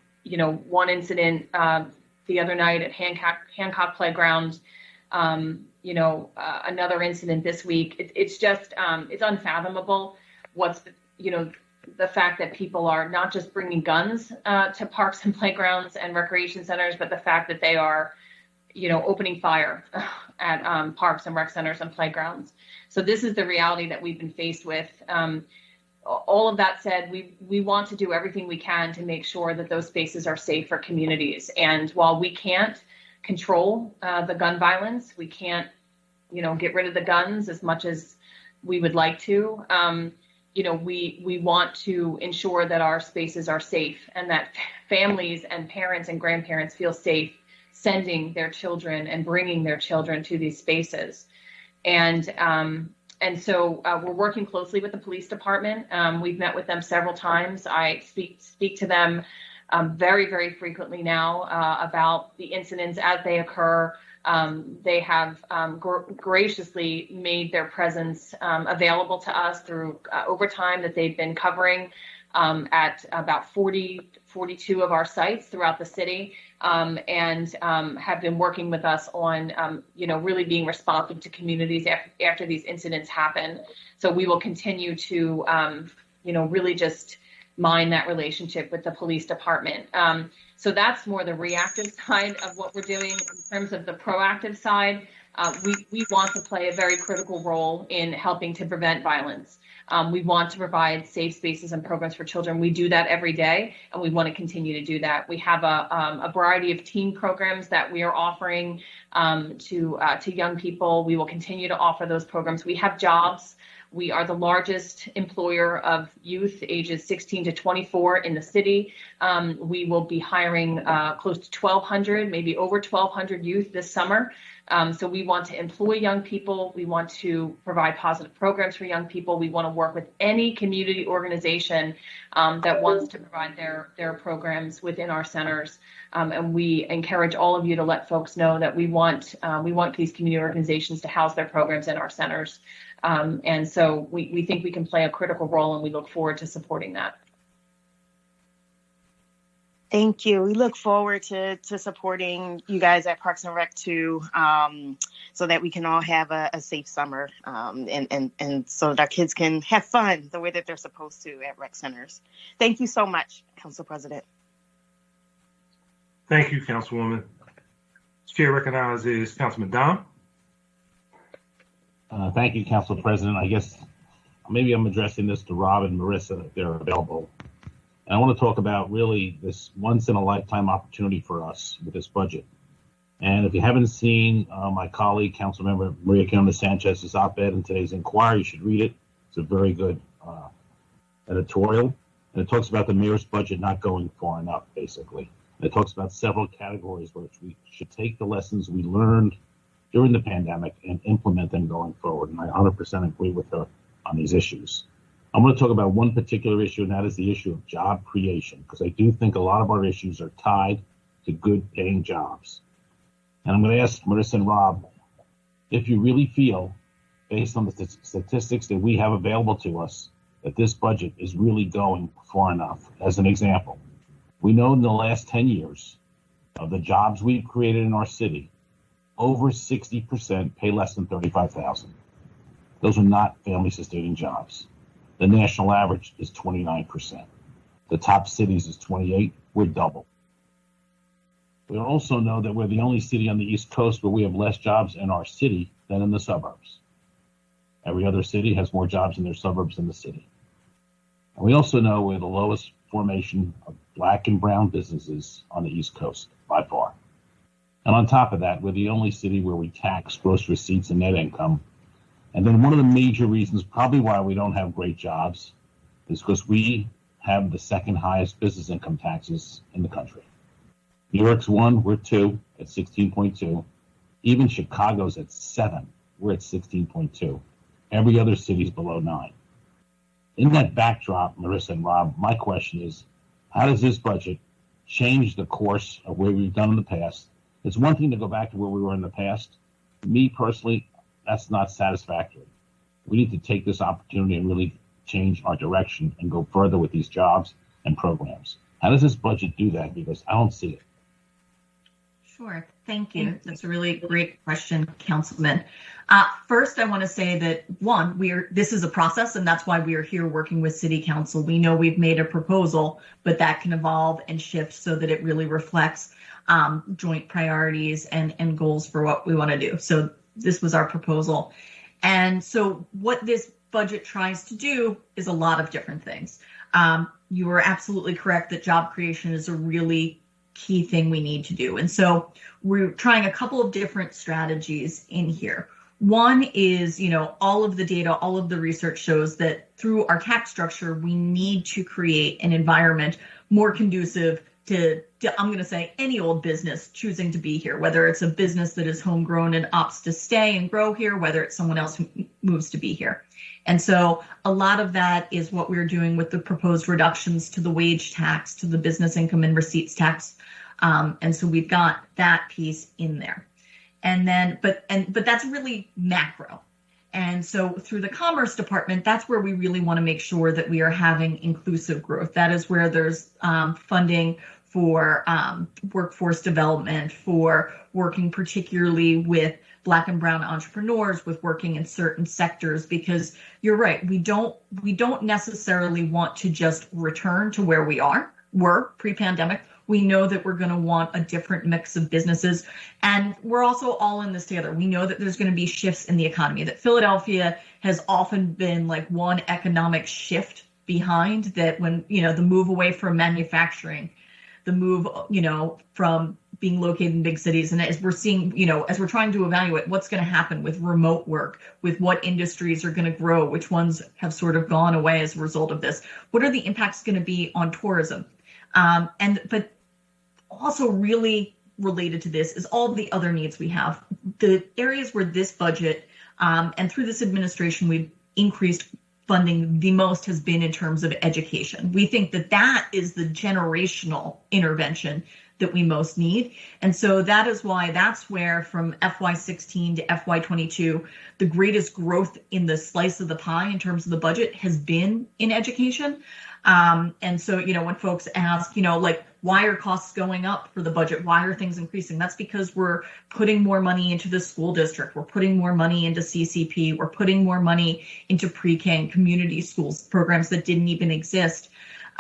incident the other night at Hancock Playground, another incident this week. It's just, it's unfathomable what's, the fact that people are not just bringing guns to parks and playgrounds and recreation centers, but the fact that they are, opening fire at parks and rec centers and playgrounds. So this is the reality that we've been faced with. all of that said, we want to do everything we can to make sure that those spaces are safe for communities. And while we can't control the gun violence, we can't, get rid of the guns as much as we would like to. We want to ensure that our spaces are safe and that families and parents and grandparents feel safe sending their children and bringing their children to these spaces. And so we're working closely with the police department. We've met with them several times. I speak to them very, very frequently now about the incidents as they occur. They have graciously made their presence available to us through overtime that they've been covering at about 42 of our sites throughout the city, and have been working with us on, really being responsive to communities after these incidents happen. So we will continue to, really just mine that relationship with the police department. So that's more the reactive side of what we're doing. In terms of the proactive side, we want to play a very critical role in helping to prevent violence. We want to provide safe spaces and programs for children. We do that every day, and we want to continue to do that. We have a variety of teen programs that we are offering to young people. We will continue to offer those programs. We have jobs. We are the largest employer of youth ages 16 to 24 in the city. We will be hiring close to 1,200, maybe over 1,200 youth this summer. So we want to employ young people. We want to provide positive programs for young people. We want to work with any community organization that wants to provide their programs within our centers. And we encourage all of you to let folks know that we want these community organizations to house their programs in our centers. And so we think we can play a critical role, and we look forward to supporting that. Thank you. We look forward to supporting you guys at Parks and Rec too, so that we can all have a safe summer, and so that our kids can have fun the way that they're supposed to at rec centers. Thank you so much, Council President. Thank you, Councilwoman. Chair recognizes Councilman Dom. Thank you, Council President. I guess maybe I'm addressing this to Rob and Marissa if they're available. And I want to talk about really this once-in-a-lifetime opportunity for us with this budget. And if you haven't seen my colleague, Councilmember Maria Quinones Sanchez's op-ed in today's Inquirer, you should read it. It's a very good editorial. And it talks about the mayor's budget not going far enough, basically. And it talks about several categories which we should take the lessons we learned during the pandemic and implement them going forward. And I 100% agree with her on these issues. I'm going to talk about one particular issue, and that is the issue of job creation, because I do think a lot of our issues are tied to good paying jobs. And I'm going to ask Marissa and Rob if you really feel, based on the statistics that we have available to us, that this budget is really going far enough. As an example, we know in the last 10 years of the jobs we've created in our city, over 60% pay less than $35,000. Those are not family sustaining jobs. The national average is 29%. The top cities is 28%. We're double. We also know that we're the only city on the East Coast where we have less jobs in our city than in the suburbs. Every other city has more jobs in their suburbs than the city. And we also know we're the lowest formation of Black and brown businesses on the East Coast by far. And on top of that, we're the only city where we tax gross receipts and net income. And then one of the major reasons probably why we don't have great jobs is because we have the second highest business income taxes in the country. New York's 1, we're 2 at 16.2. Even Chicago's at 7, we're at 16.2. Every other city's below 9. In that backdrop, Marissa and Rob, my question is, how does this budget change the course of where we've done in the past? It's one thing to go back to where we were in the past. Me personally, that's not satisfactory. We need to take this opportunity and really change our direction and go further with these jobs and programs. How does this budget do that? Because I don't see it. Sure. Thank you. That's a really great question, Councilman. First, I want to say that, one, this is a process, and that's why we are here working with City Council. We know we've made a proposal, but that can evolve and shift so that it really reflects joint priorities and goals for what we want to do. So this was our proposal. And so what this budget tries to do is a lot of different things. You are absolutely correct that job creation is a really key thing we need to do. And so we're trying a couple of different strategies in here. One is, all of the data, all of the research shows that through our tax structure, we need to create an environment more conducive to I'm going to say, any old business choosing to be here, whether it's a business that is homegrown and opts to stay and grow here, whether it's someone else who moves to be here. And so a lot of that is what we're doing with the proposed reductions to the wage tax, to the business income and receipts tax. And so we've got that piece in there. And then, but that's really macro. And so through the Commerce Department, that's where we really want to make sure that we are having inclusive growth. That is where there's funding for workforce development, for working particularly with Black and Brown entrepreneurs, with working in certain sectors, because you're right, we don't necessarily want to just return to where we were pre-pandemic. We know that we're going to want a different mix of businesses, and we're also all in this together. We know that there's going to be shifts in the economy, that Philadelphia has often been like one economic shift behind, that when, the move away from manufacturing, the move, from being located in big cities. And as we're seeing, as we're trying to evaluate what's going to happen with remote work, with what industries are going to grow, which ones have sort of gone away as a result of this, what are the impacts going to be on tourism? But also really related to this is all the other needs we have. The areas where this budget and through this administration, we've increased funding the most has been in terms of education. We think that that is the generational intervention that we most need. And so that is why that's where from FY16 to FY22, the greatest growth in the slice of the pie in terms of the budget has been in education. And so, when folks ask, why are costs going up for the budget? Why are things increasing? That's because we're putting more money into the school district. We're putting more money into CCP. We're putting more money into pre-K and community schools, programs that didn't even exist.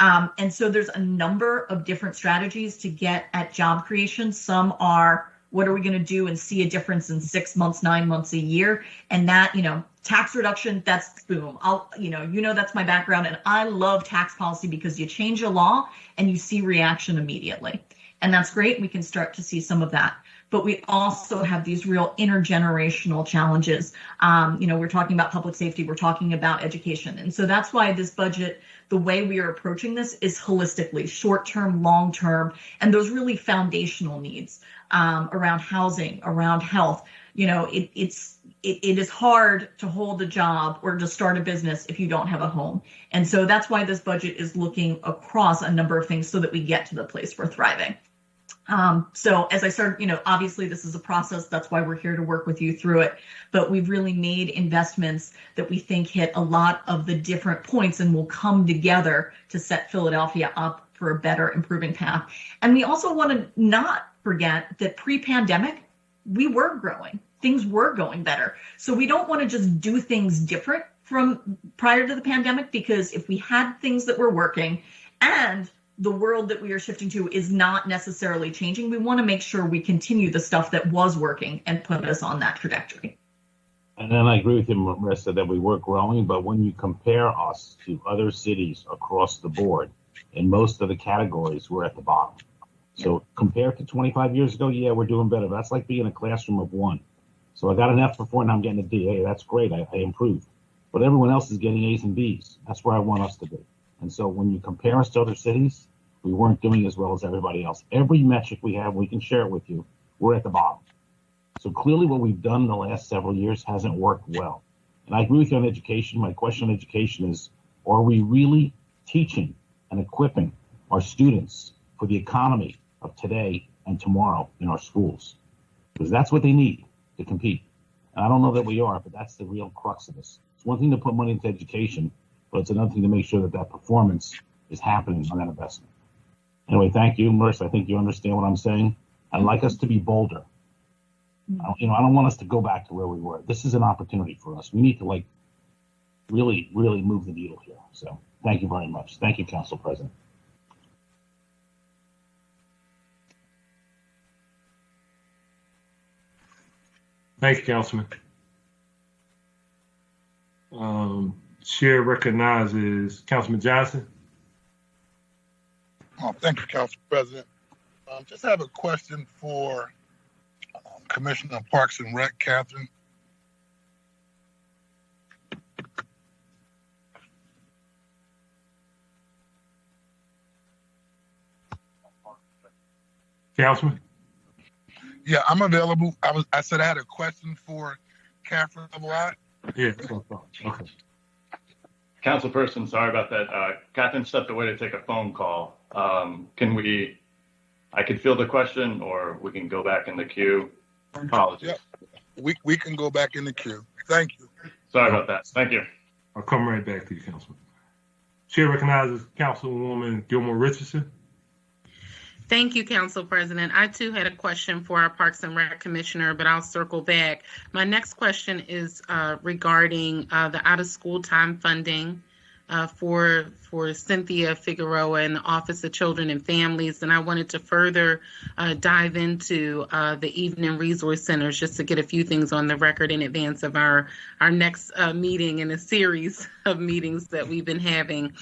And so there's a number of different strategies to get at job creation. Some are, what are we going to do and see a difference in 6 months, 9 months, a year? And that, tax reduction, that's boom. That's my background. And I love tax policy because you change a law and you see reaction immediately. And that's great. We can start to see some of that. But we also have these real intergenerational challenges. We're talking about public safety. We're talking about education. And so that's why this budget, the way we are approaching this is holistically, short-term, long-term, and those really foundational needs around housing, around health. It is hard to hold a job or to start a business if you don't have a home. And so that's why this budget is looking across a number of things so that we get to the place we're thriving. So as I started, obviously this is a process. That's why we're here to work with you through it. But we've really made investments that we think hit a lot of the different points and will come together to set Philadelphia up for a better improving path. And we also want to not forget that pre-pandemic, we were growing. Things were going better. So we don't want to just do things different from prior to the pandemic, because if we had things that were working and the world that we are shifting to is not necessarily changing, we want to make sure we continue the stuff that was working and put us on that trajectory. And then I agree with you, Marissa, that we were growing, but when you compare us to other cities across the board, in most of the categories, we're at the bottom. So compared to 25 years ago, yeah, we're doing better. That's like being in a classroom of one. So I got an F before and I'm getting a D. Hey, that's great. I improved. But everyone else is getting A's and B's. That's where I want us to be. And so when you compare us to other cities, we weren't doing as well as everybody else. Every metric we have, we can share it with you, we're at the bottom. So clearly what we've done in the last several years hasn't worked well. And I agree with you on education. My question on education is, are we really teaching and equipping our students for the economy of today and tomorrow in our schools? Because that's what they need to compete. And I don't know that we are, but that's the real crux of this. It's one thing to put money into education, but it's another thing to make sure that that performance is happening on that investment. Anyway, thank you, Marissa. I think you understand what I'm saying. I'd like us to be bolder. I don't want us to go back to where we were. This is an opportunity for us. We need to really, really move the needle here. So thank you very much. Thank you, Council President. Thank you, Councilman. Chair recognizes Councilman Johnson. Thank you, Council President. Just have a question for Commissioner of Parks and Rec, Catherine. Councilman? Yeah, I'm available. I said I had a question for Catherine. Yeah. Okay. Councilperson, sorry about that. Catherine stepped away to take a phone call. I could field the question, or we can go back in the queue. Apologies. Yeah, we can go back in the queue. Thank you. Sorry about that. Thank you. I'll come right back to you, Councilman. Chair recognizes Councilwoman Gilmore Richardson. Thank you, Council President. I too had a question for our Parks and Rec Commissioner, but I'll circle back. My next question is regarding the out-of-school time funding for Cynthia Figueroa and the Office of Children and Families. And I wanted to further dive into the evening resource centers, just to get a few things on the record in advance of our next meeting in a series of meetings that we've been having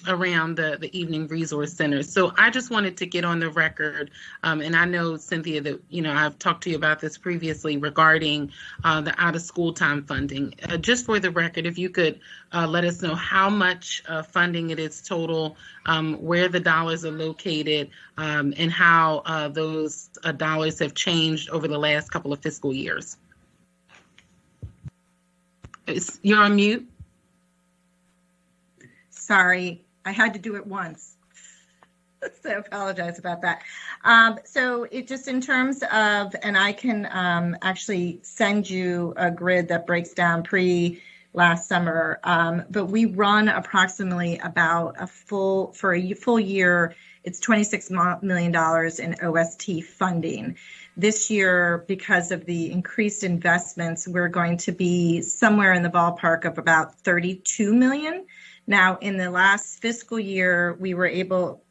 around the evening resource centers. So I just wanted to get on the record, and I know, Cynthia, that I've talked to you about this previously regarding the out-of-school time funding. Just for the record, if you could let us know how much funding it is total, where the dollars are located, and how those dollars have changed over the last couple of fiscal years. You're on mute. Sorry, I had to do it once. So I apologize about that. So it just in terms of, and I can actually send you a grid that breaks down last summer, but we run approximately about for a full year, it's $26 million in OST funding. This year, because of the increased investments, we're going to be somewhere in the ballpark of about 32 million. Now, in the last fiscal year, we were able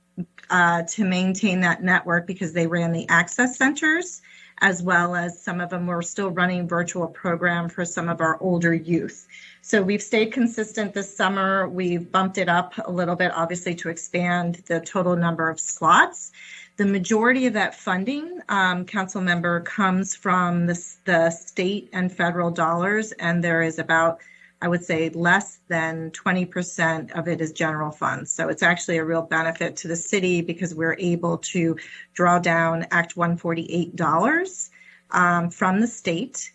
to maintain that network because they ran the access centers, as well as some of them were still running virtual program for some of our older youth. So we've stayed consistent this summer. We've bumped it up a little bit, obviously, to expand the total number of slots. The majority of that funding, council member, comes from the state and federal dollars, and there is about, I would say, less than 20% of it is general funds. So it's actually a real benefit to the city because we're able to draw down Act 148 dollars from the state,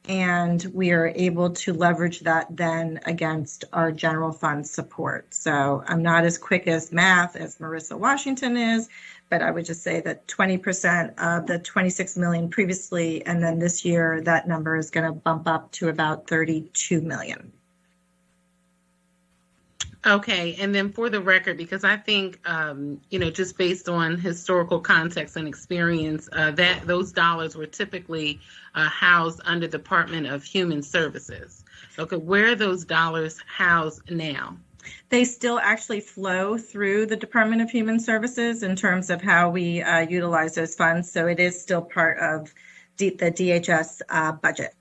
and we are able to leverage that then against our general fund support. So I'm not as quick as math as Marissa Washington is, but I would just say that 20% of the 26 million previously, and then this year, that number is going to bump up to about 32 million. Okay, and then for the record, because I think, just based on historical context and experience, that those dollars were typically housed under the Department of Human Services. Okay, where are those dollars housed now? They still actually flow through the Department of Human Services in terms of how we utilize those funds. So it is still part of the DHS budget.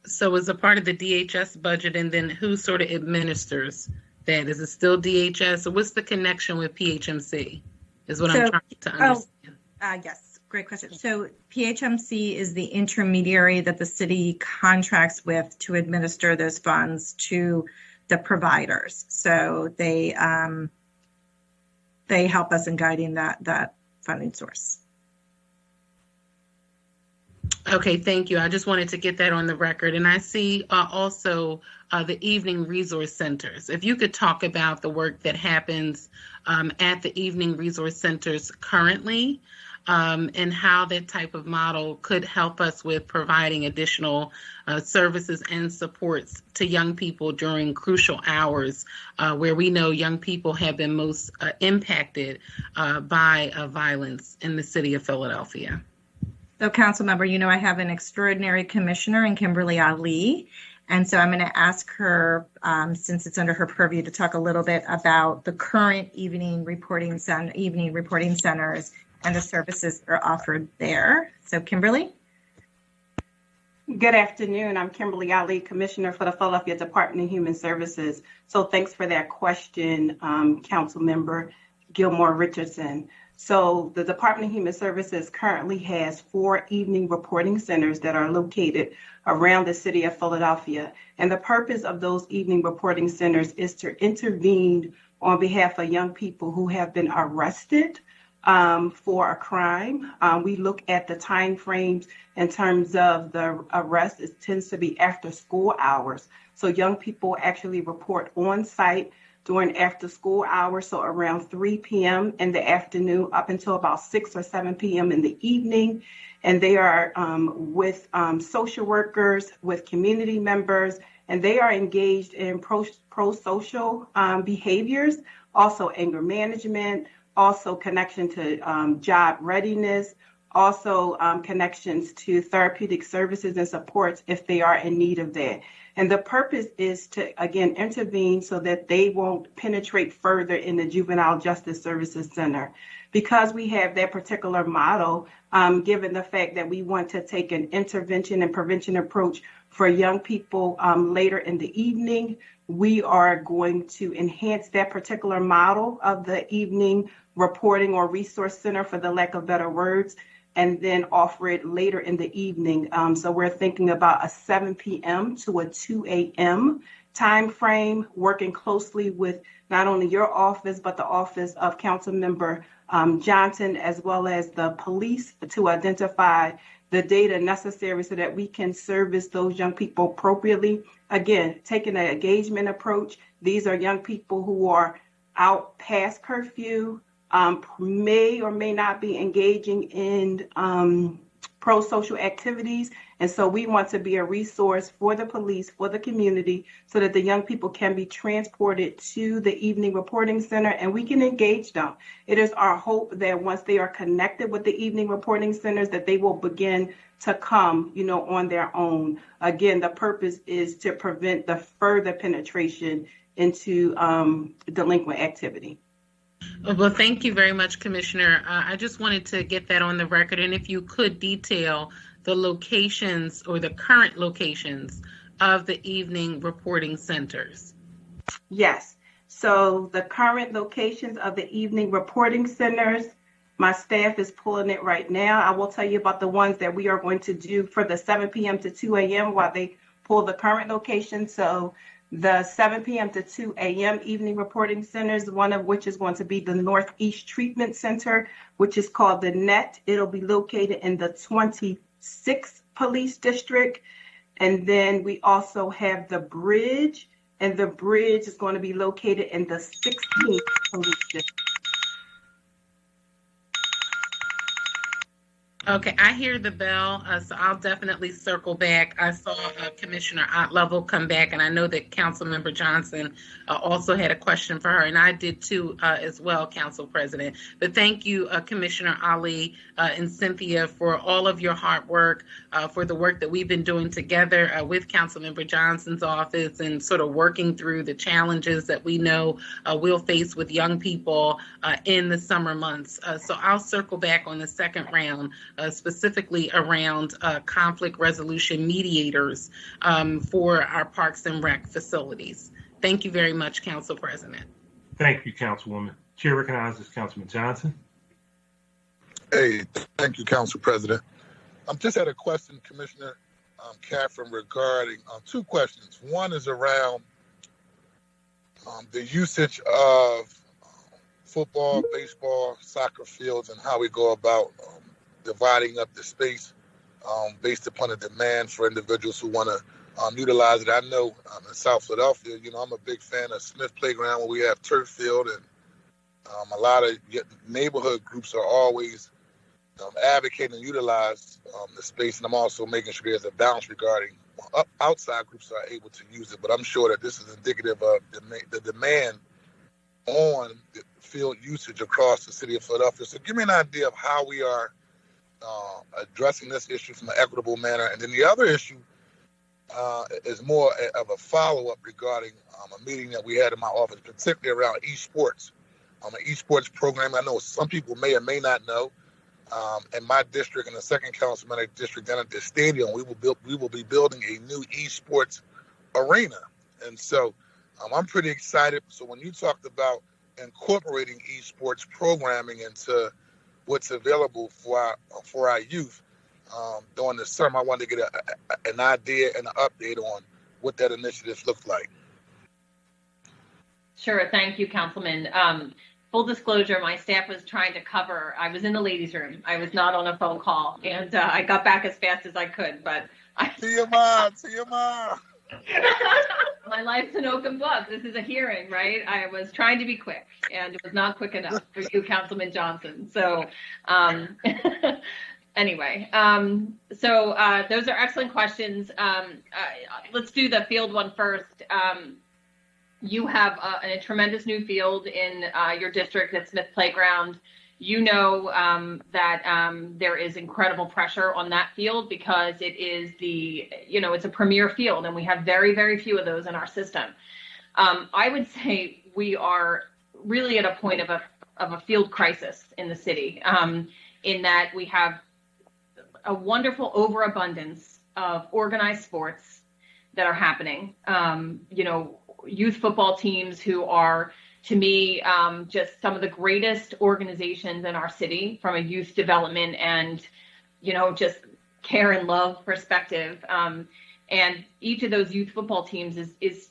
So it's a part of the DHS budget, and then who sort of administers that? Is it still DHS? So what's the connection with PHMC is what I'm trying to understand. Yes, great question. So PHMC is the intermediary that the city contracts with to administer those funds to the providers. So they help us in guiding that funding source. Okay, thank you. I just wanted to get that on the record. And I see also the evening resource centers. If you could talk about the work that happens at the evening resource centers currently, and how that type of model could help us with providing additional services and supports to young people during crucial hours where we know young people have been most impacted by violence in the city of Philadelphia. So, council member, I have an extraordinary commissioner in Kimberly Ali. And so I'm going to ask her, since it's under her purview, to talk a little bit about the current evening reporting centers and the services that are offered there. So, Kimberly? Good afternoon. I'm Kimberly Ali, Commissioner for the Philadelphia Department of Human Services. So thanks for that question, Council Member Gilmore Richardson. So the Department of Human Services currently has 4 evening reporting centers that are located around the city of Philadelphia. And the purpose of those evening reporting centers is to intervene on behalf of young people who have been arrested for a crime. We look at the time frames in terms of the arrest. It tends to be after school hours. So young people actually report on site during after school hours, so around 3 p.m. in the afternoon up until about 6 or 7 p.m. in the evening. And they are with social workers, with community members, and they are engaged in pro-social behaviors, also anger management, also connection to job readiness, also connections to therapeutic services and supports if they are in need of that. And the purpose is to, again, intervene so that they won't penetrate further in the Juvenile Justice Services Center. Because we have that particular model, given the fact that we want to take an intervention and prevention approach for young people later in the evening, we are going to enhance that particular model of the evening reporting or resource center, for the lack of better words, and then offer it later in the evening. So we're thinking about a 7 p.m. to a 2 a.m. time frame, working closely with not only your office, but the office of Councilmember Johnson, as well as the police, to identify the data necessary so that we can service those young people appropriately. Again, taking an engagement approach. These are young people who are out past curfew, may or may not be engaging in pro-social activities. And so we want to be a resource for the police, for the community, so that the young people can be transported to the evening reporting center and we can engage them. It is our hope that once they are connected with the evening reporting centers, that they will begin to come, on their own. Again, the purpose is to prevent the further penetration into delinquent activity. Well, thank you very much, Commissioner. I just wanted to get that on the record, and if you could detail the locations or the current locations of the evening reporting centers. Yes. So the current locations of the evening reporting centers, my staff is pulling it right now. I will tell you about the ones that we are going to do for the 7 p.m. to 2 a.m. while they pull the current location. So the 7 p.m. to 2 a.m. evening reporting centers, one of which is going to be the Northeast Treatment Center, which is called the NET. It'll be located in the 26th Police District. And then we also have the Bridge, and the Bridge is going to be located in the 16th Police District. Okay, I hear the bell, so I'll definitely circle back. I saw Commissioner Ottlevel come back, and I know that Councilmember Johnson also had a question for her, and I did too as well, Council President. But thank you, Commissioner Ali and Cynthia, for all of your hard work, for the work that we've been doing together with Councilmember Johnson's office and sort of working through the challenges that we know we'll face with young people in the summer months. So I'll circle back on the second round, specifically around conflict resolution mediators for our Parks and Rec facilities. Thank you very much, Council President. Thank you, Councilwoman. Chair recognizes Councilman Johnson. Hey, thank you, Council President. Just had a question, Commissioner Catherine, regarding 2 questions. One is around the usage of football, baseball, soccer fields, and how we go about dividing up the space based upon the demand for individuals who want to utilize it. I know in South Philadelphia, I'm a big fan of Smith Playground, where we have turf field, and a lot of neighborhood groups are always advocating to utilize the space, and I'm also making sure there's a balance regarding outside groups are able to use it. But I'm sure that this is indicative of the demand on the field usage across the city of Philadelphia. So give me an idea of how we are addressing this issue from an equitable manner. And then the other issue is more of a follow-up regarding a meeting that we had in my office, particularly around esports. An esports program, I know some people may or may not know, in my district and the second councilman district down at the stadium, we will be building a new esports arena. And so I'm pretty excited. So when you talked about incorporating esports programming into what's available for our youth during the summer, I wanted to get an idea and an update on what that initiative looks like. Sure. Thank you, Councilman. Full disclosure, my staff was trying to cover. I was in the ladies' room. I was not on a phone call, and I got back as fast as I could. But TMI. My life's an open book. This is a hearing, right? I was trying to be quick, and it was not quick enough for you, Councilman Johnson. So, anyway, those are excellent questions. Let's do the field one first. You have a tremendous new field in your district at Smith Playground. You know that there is incredible pressure on that field because it is it's a premier field, and we have very, very few of those in our system. I would say we are really at a point of a field crisis in the city, in that we have a wonderful overabundance of organized sports that are happening. Youth football teams who are, to me, just some of the greatest organizations in our city from a youth development and, just care and love perspective. And each of those youth football teams is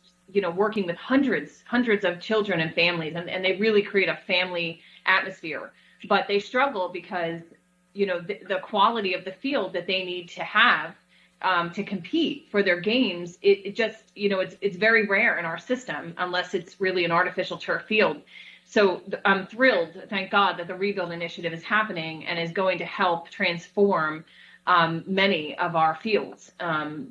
working with hundreds of children and families, and they really create a family atmosphere. But they struggle because, the quality of the field that they need to have to compete for their games, it just, it's very rare in our system unless it's really an artificial turf field. So I'm thrilled, thank God, that the Rebuild Initiative is happening and is going to help transform many of our fields,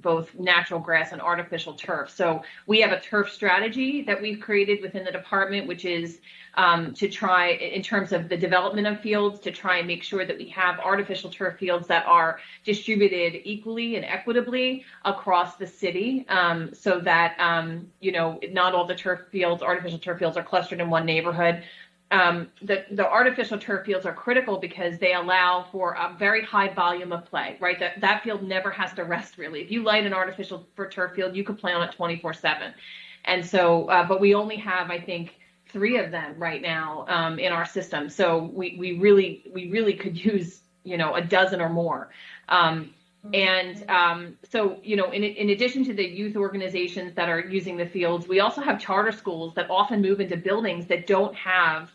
both natural grass and artificial turf. So we have a turf strategy that we've created within the department, which is to try, in terms of the development of fields, to try and make sure that we have artificial turf fields that are distributed equally and equitably across the city, so that, not all the artificial turf fields are clustered in one neighborhood. The artificial turf fields are critical because they allow for a very high volume of play, right? That field never has to rest, really. If you light an artificial turf field, you could play on it 24/7. And so, but we only have, I think, 3 of them right now in our system. So we really could use, a dozen or more. So, in addition to the youth organizations that are using the fields, we also have charter schools that often move into buildings that don't have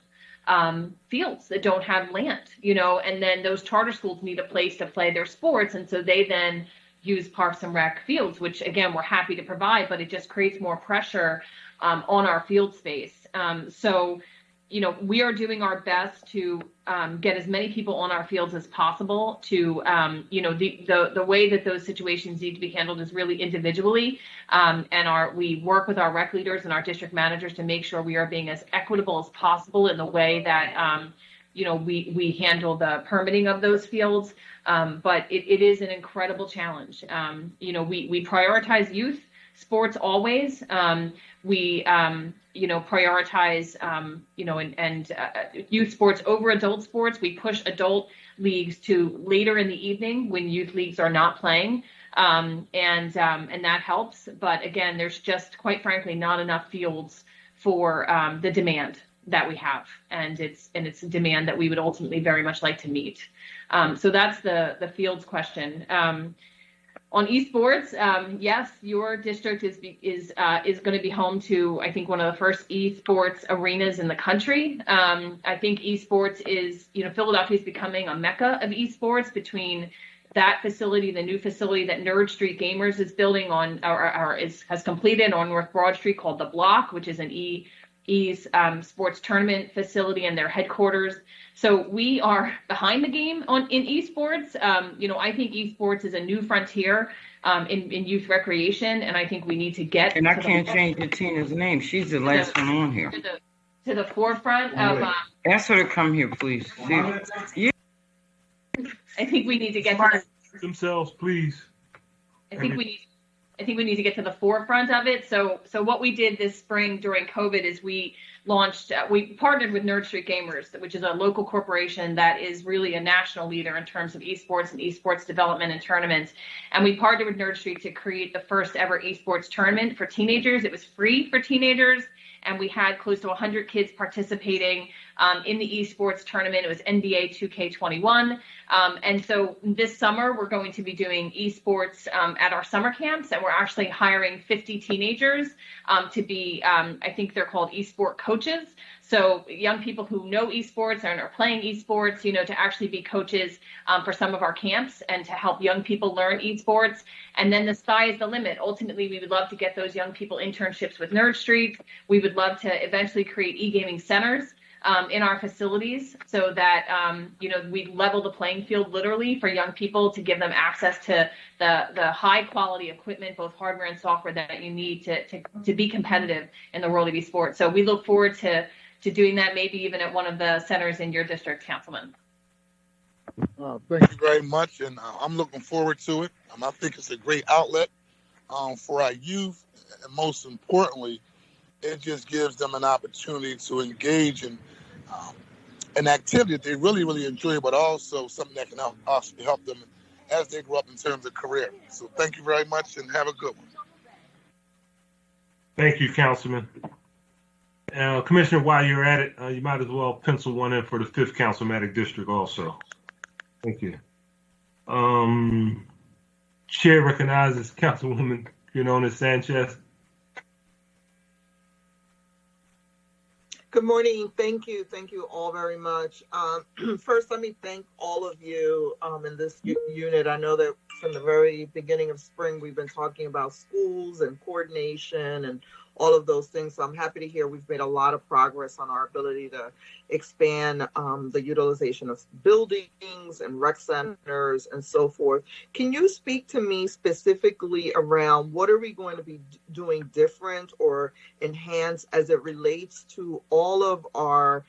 fields, that don't have land, and then those charter schools need a place to play their sports. And so they then use Parks and Rec fields, which again, we're happy to provide, but it just creates more pressure on our field space. So, we are doing our best to get as many people on our fields as possible to, the way that those situations need to be handled is really individually. We work with our rec leaders and our district managers to make sure we are being as equitable as possible in the way that, we handle the permitting of those fields. But it is an incredible challenge. We prioritize youth sports always. We prioritize, youth sports over adult sports. We push adult leagues to later in the evening when youth leagues are not playing. And that helps. But again, there's just, quite frankly, not enough fields for the demand that we have. And it's a demand that we would ultimately very much like to meet. So that's the fields question. On esports, yes, your district is going to be home to, I think, one of the first esports arenas in the country. I think esports is, Philadelphia is becoming a mecca of esports between that facility, the new facility that Nerd Street Gamers is building on, has completed on North Broad Street, called The Block, which is an sports tournament facility and their headquarters. So we are behind the game in esports. I think esports is a new frontier in youth recreation, and I think we need to get. And I can't change Tina's name. She's the last one on here. To the forefront of. Ask her to come here, please. I think we need to get themselves, please. I think we need. I think we need to get to the forefront of it. So what we did this spring during COVID is we launched, we partnered with Nerd Street Gamers, which is a local corporation that is really a national leader in terms of esports and esports development and tournaments. And we partnered with Nerd Street to create the first ever esports tournament for teenagers. It was free for teenagers, and we had close to 100 kids participating in the esports tournament. It was NBA 2K21. And so this summer, we're going to be doing esports at our summer camps, and we're actually hiring 50 teenagers to be, I think they're called esport coaches. So young people who know esports and are playing esports, to actually be coaches for some of our camps and to help young people learn esports. And then the sky is the limit. Ultimately, we would love to get those young people internships with Nerd Street. We would love to eventually create e-gaming centers in our facilities so that, we level the playing field literally for young people to give them access to the high quality equipment, both hardware and software that you need to be competitive in the world of esports. So we look forward to doing that, maybe even at one of the centers in your district, Councilman. Thank you very much, and I'm looking forward to it. I think it's a great outlet for our youth, and most importantly, it just gives them an opportunity to engage in an activity that they really, really enjoy, but also something that can help them as they grow up in terms of career. So thank you very much, and have a good one. Thank you, Councilman. Commissioner, while you're at it, you might as well pencil one in for the 5th Councilmatic District also. Thank you. Chair recognizes Councilwoman Quinona Sanchez. Good morning. Thank you. Thank you all very much. First, let me thank all of you in this unit. I know that from the very beginning of spring, we've been talking about schools and coordination and all of those things. So I'm happy to hear we've made a lot of progress on our ability to expand the utilization of buildings and rec centers and so forth. Can you speak to me specifically around what are we going to be doing different or enhance as it relates to all of our,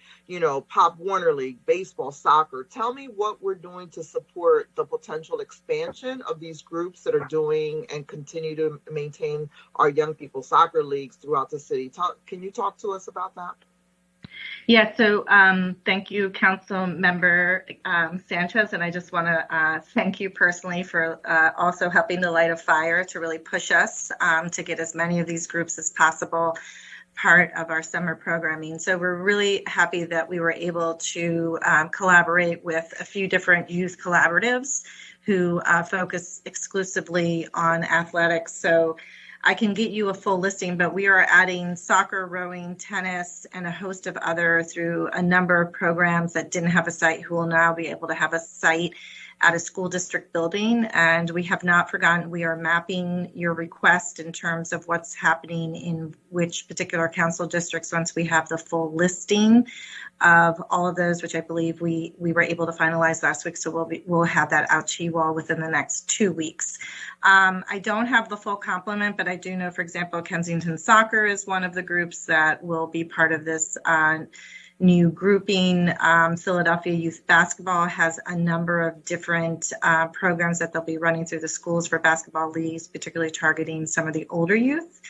Pop Warner League, baseball, soccer? Tell me what we're doing to support the potential expansion of these groups that are doing and continue to maintain our young people soccer leagues throughout the city. Can you talk to us about that? Yeah, so thank you, Council Member Sanchez, and I just want to thank you personally for also helping to light a fire to really push us to get as many of these groups as possible part of our summer programming. So we're really happy that we were able to collaborate with a few different youth collaboratives who focus exclusively on athletics. So I can get you a full listing, but we are adding soccer, rowing, tennis, and a host of other through a number of programs that didn't have a site who will now be able to have a site at a school district building. And we have not forgotten, we are mapping your request in terms of what's happening in which particular council districts once we have the full listing of all of those, which I believe we were able to finalize last week. So we'll have that out to you all within the next 2 weeks. I don't have the full complement, but I do know, for example, Kensington Soccer is one of the groups that will be part of this new grouping. Philadelphia Youth Basketball has a number of different programs that they'll be running through the schools for basketball leagues, particularly targeting some of the older youth.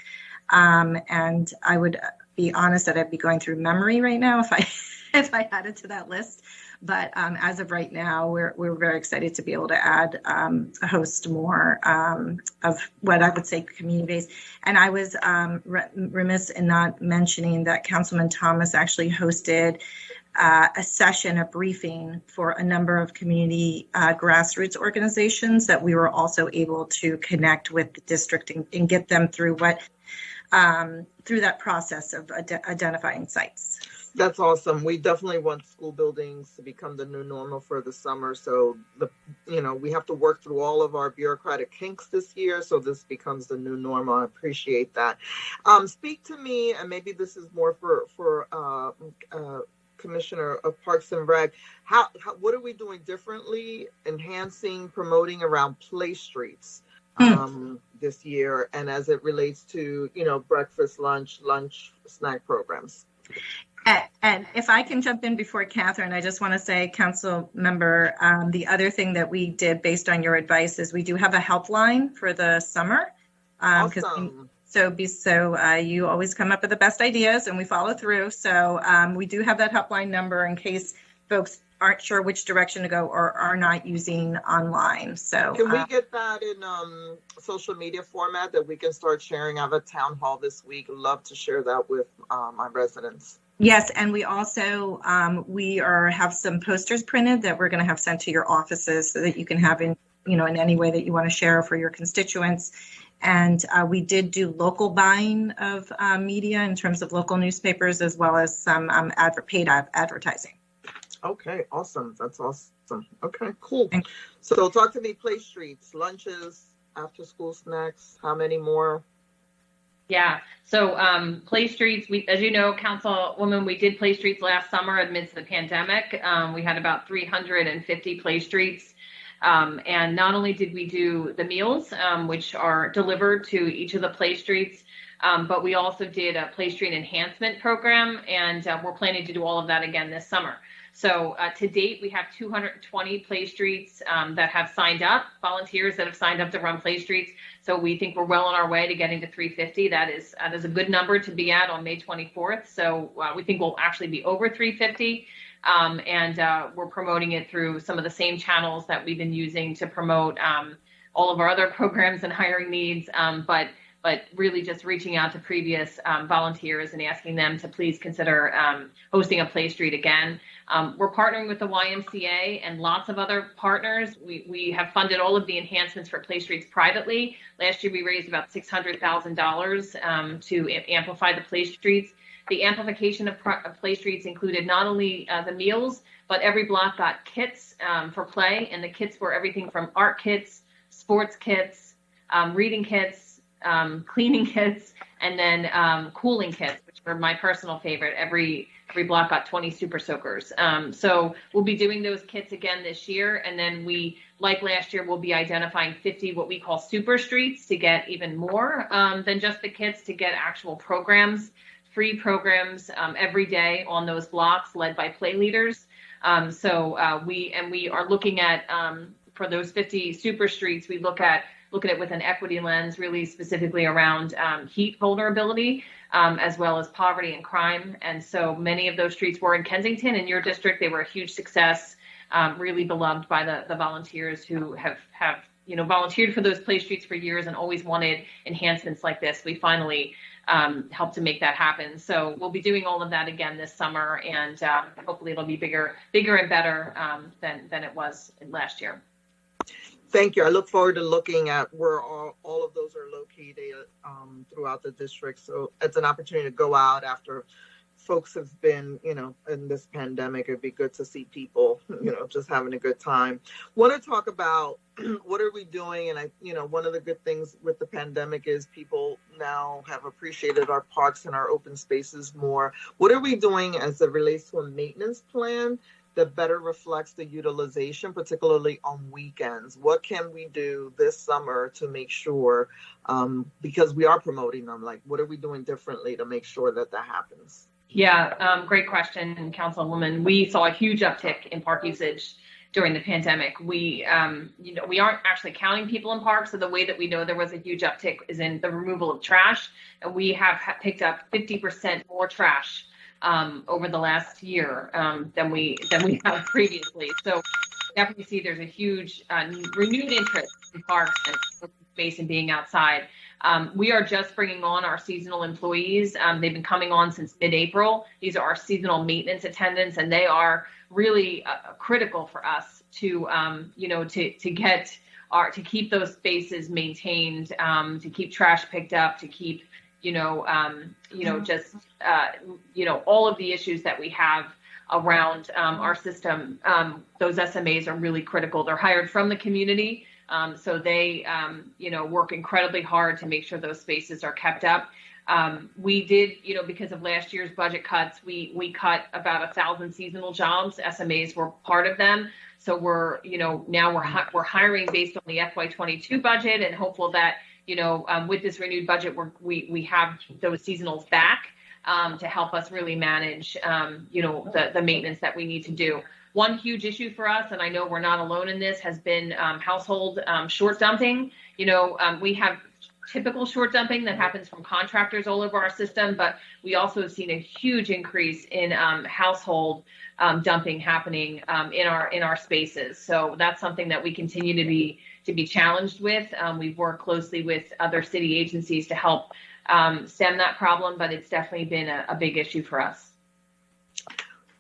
And I would be honest that I'd be going through memory right now if I added to that list. But as of right now, we're very excited to be able to add a host more of what I would say community-based. And I was remiss in not mentioning that Councilman Thomas actually hosted a session, a briefing for a number of community grassroots organizations that we were also able to connect with the district and get them through through that process of identifying sites. That's awesome. We definitely want school buildings to become the new normal for the summer. So we have to work through all of our bureaucratic kinks this year. So this becomes the new normal. I appreciate that. Speak to me, and maybe this is more for Commissioner of Parks and Rec. What are we doing differently, enhancing, promoting around play streets this year, and as it relates to breakfast, lunch, snack programs? And if I can jump in before Catherine, I just want to say, Council Member, the other thing that we did based on your advice is we do have a helpline for the summer. Awesome. You always come up with the best ideas and we follow through. So we do have that helpline number in case folks aren't sure which direction to go or are not using online. So can we get that in social media format that we can start sharing? I have a town hall this week. Love to share that with my residents. Yes, and we also have some posters printed that we're going to have sent to your offices so that you can have in any way that you want to share for your constituents. And we did do local buying of media in terms of local newspapers as well as some paid advertising. Okay, awesome. That's awesome. Okay, cool. So talk to me, play streets, lunches, after school snacks, how many more? Yeah, so play streets, as you know, Councilwoman, we did play streets last summer amidst the pandemic. We had about 350 play streets. And not only did we do the meals, which are delivered to each of the play streets, but we also did a play street enhancement program, and we're planning to do all of that again this summer. So to date, we have 220 play streets that have signed up, volunteers that have signed up to run play streets. So we think we're well on our way to getting to 350. That is a good number to be at on May 24th. So we think we'll actually be over 350. And we're promoting it through some of the same channels that we've been using to promote all of our other programs and hiring needs, but really just reaching out to previous volunteers and asking them to please consider hosting a play street again. We're partnering with the YMCA and lots of other partners. We have funded all of the enhancements for play streets privately. Last year, we raised about $600,000 to amplify the play streets. The amplification of play streets included not only the meals, but every block got kits for play, and the kits were everything from art kits, sports kits, reading kits, cleaning kits, and then cooling kits, which were my personal favorite. Every block got 20 super soakers. So we'll be doing those kits again this year, and then we, like last year, we'll be identifying 50 what we call super streets to get even more than just the kits, to get actual programs, free programs every day on those blocks led by play leaders. So we are looking at, for those 50 super streets, we look at it with an equity lens, really specifically around heat vulnerability, as well as poverty and crime. And so many of those streets were in Kensington. In your district, they were a huge success, really beloved by the volunteers who have volunteered for those play streets for years and always wanted enhancements like this. We finally help to make that happen. So we'll be doing all of that again this summer, and hopefully it'll be bigger and better than it was last year. Thank you. I look forward to looking at where all of those are located throughout the district. So it's an opportunity to go out after folks have been, in this pandemic. It'd be good to see people, just having a good time. Want to talk about what are we doing? And one of the good things with the pandemic is people now have appreciated our parks and our open spaces more. What are we doing as it relates to a maintenance plan that better reflects the utilization, particularly on weekends? What can we do this summer to make sure, because we are promoting them, like what are we doing differently to make sure that happens? Yeah, great question, Councilwoman. We saw a huge uptick in park usage during the pandemic. We aren't actually counting people in parks, so the way that we know there was a huge uptick is in the removal of trash, and we have picked up 50% more trash over the last year than we have previously. So definitely see there's a huge renewed interest in parks and open space and being outside. We are just bringing on our seasonal employees. They've been coming on since mid-April. These are our seasonal maintenance attendants, and they are really critical for us to keep those spaces maintained, to keep trash picked up, to keep all of the issues that we have around our system. Those SMAs are really critical. They're hired from the community. So they, work incredibly hard to make sure those spaces are kept up. We did, because of last year's budget cuts, we cut about 1,000 seasonal jobs. SMAs were part of them. So we're, now we're hiring based on the FY2022 budget, and hopeful that, with this renewed budget, we have those seasonals back to help us really manage, the maintenance that we need to do. One huge issue for us, and I know we're not alone in this, has been household short dumping. We have typical short dumping that happens from contractors all over our system, but we also have seen a huge increase in household dumping happening in our spaces. So that's something that we continue to be challenged with. We've worked closely with other city agencies to help stem that problem, but it's definitely been a big issue for us.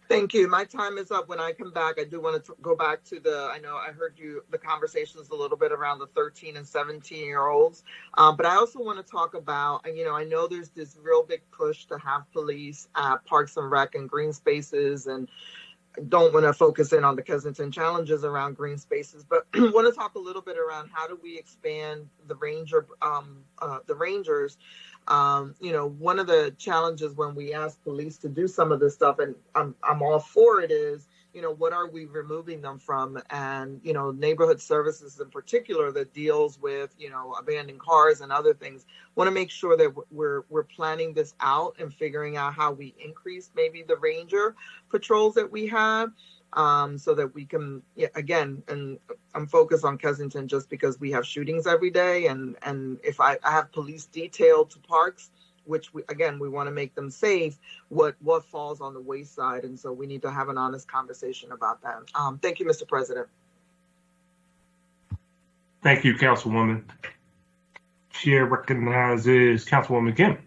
Thank you. My time is up. When I come back, I do want to go back to I know I heard the conversations a little bit around the 13 and 17-year-olds, but I also want to talk about, I know there's this real big push to have police at Parks and Rec and green spaces, and don't want to focus in on the Kensington challenges around green spaces, but want to talk a little bit around how do we expand the rangers. One of the challenges when we ask police to do some of this stuff, and I'm all for it, is, what are we removing them from? And, neighborhood services in particular that deals with, abandoned cars and other things, want to make sure that we're planning this out and figuring out how we increase maybe the ranger patrols that we have, so that we can, again, and I'm focused on Kensington just because we have shootings every day. And if I have police detailed to parks, which we want to make them safe, what falls on the wayside. And so we need to have an honest conversation about that. Thank you, Mr. President. Thank you, Councilwoman. Chair recognizes Councilwoman Kim.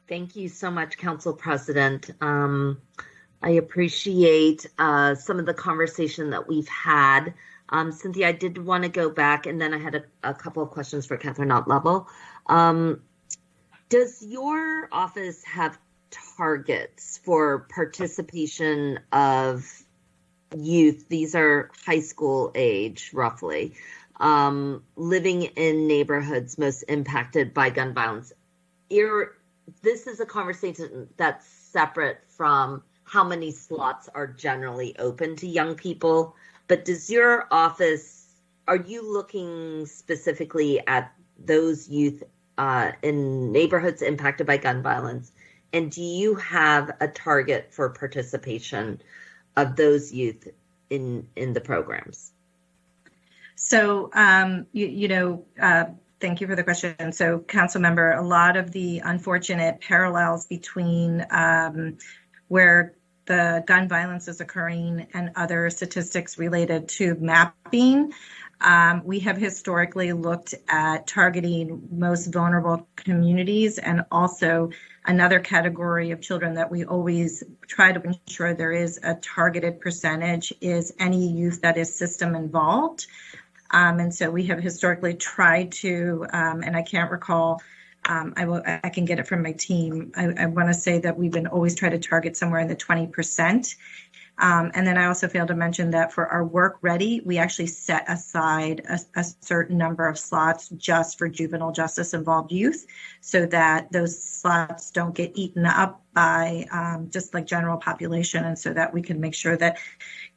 Thank you so much, Council President. I appreciate some of the conversation that we've had. Cynthia, I did want to go back, and then I had a couple of questions for Catherine Ott-Level. Does your office have targets for participation of youth? These are high school age, roughly, living in neighborhoods most impacted by gun violence. This is a conversation that's separate from how many slots are generally open to young people. But does your office, are you looking specifically at those youth in neighborhoods impacted by gun violence? And do you have a target for participation of those youth in the programs? So, thank you for the question. So, Council Member, a lot of the unfortunate parallels between where the gun violence is occurring and other statistics related to mapping. We have historically looked at targeting most vulnerable communities, and also another category of children that we always try to ensure there is a targeted percentage is any youth that is system involved. And so we have historically tried to, and I can't recall, I can get it from my team. I want to say that we've been always try to target somewhere in the 20%. And then I also failed to mention that for our work ready, we actually set aside a certain number of slots just for juvenile justice involved youth, so that those slots don't get eaten up by just like general population, and so that we can make sure that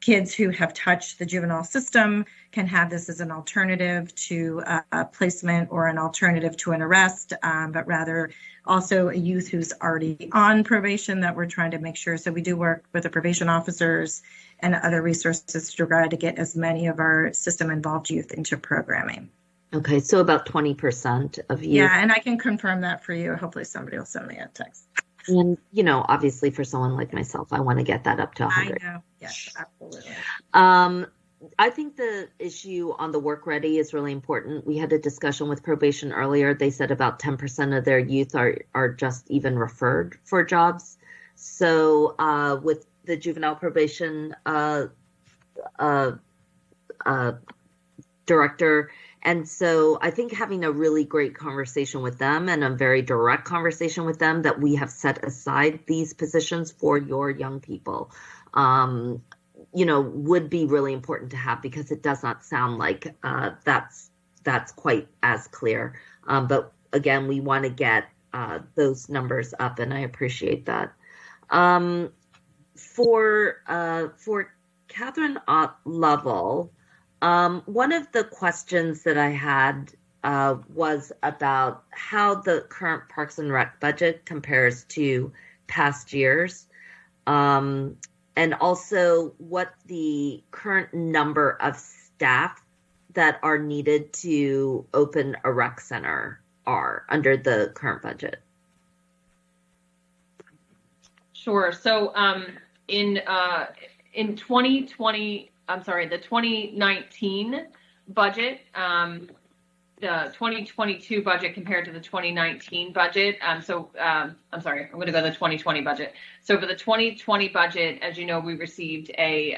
kids who have touched the juvenile system can have this as an alternative to a placement or an alternative to an arrest, but rather also a youth who's already on probation that we're trying to make sure. So we do work with the probation officers and other resources to try to get as many of our system involved youth into programming. Okay, so about 20% of youth. Yeah, and I can confirm that for you. Hopefully somebody will send me a text. And, obviously for someone like myself, I want to get that up to 100. I know, yes, absolutely. I think the issue on the work ready is really important. We had a discussion with probation earlier. They said about 10% of their youth are just even referred for jobs. So with the juvenile probation director. And so I think having a really great conversation with them and a very direct conversation with them that we have set aside these positions for your young people, would be really important to have, because it does not sound like that's quite as clear. But again, we want to get those numbers up, and I appreciate that. For Catherine Ott-Level, one of the questions that I had was about how the current Parks and Rec budget compares to past years. And also what the current number of staff that are needed to open a rec center are under the current budget? Sure. So in 2020, the 2019 budget, the 2022 budget compared to the 2019 budget. I'm going to go to the 2020 budget. So for the 2020 budget, as you know, we received a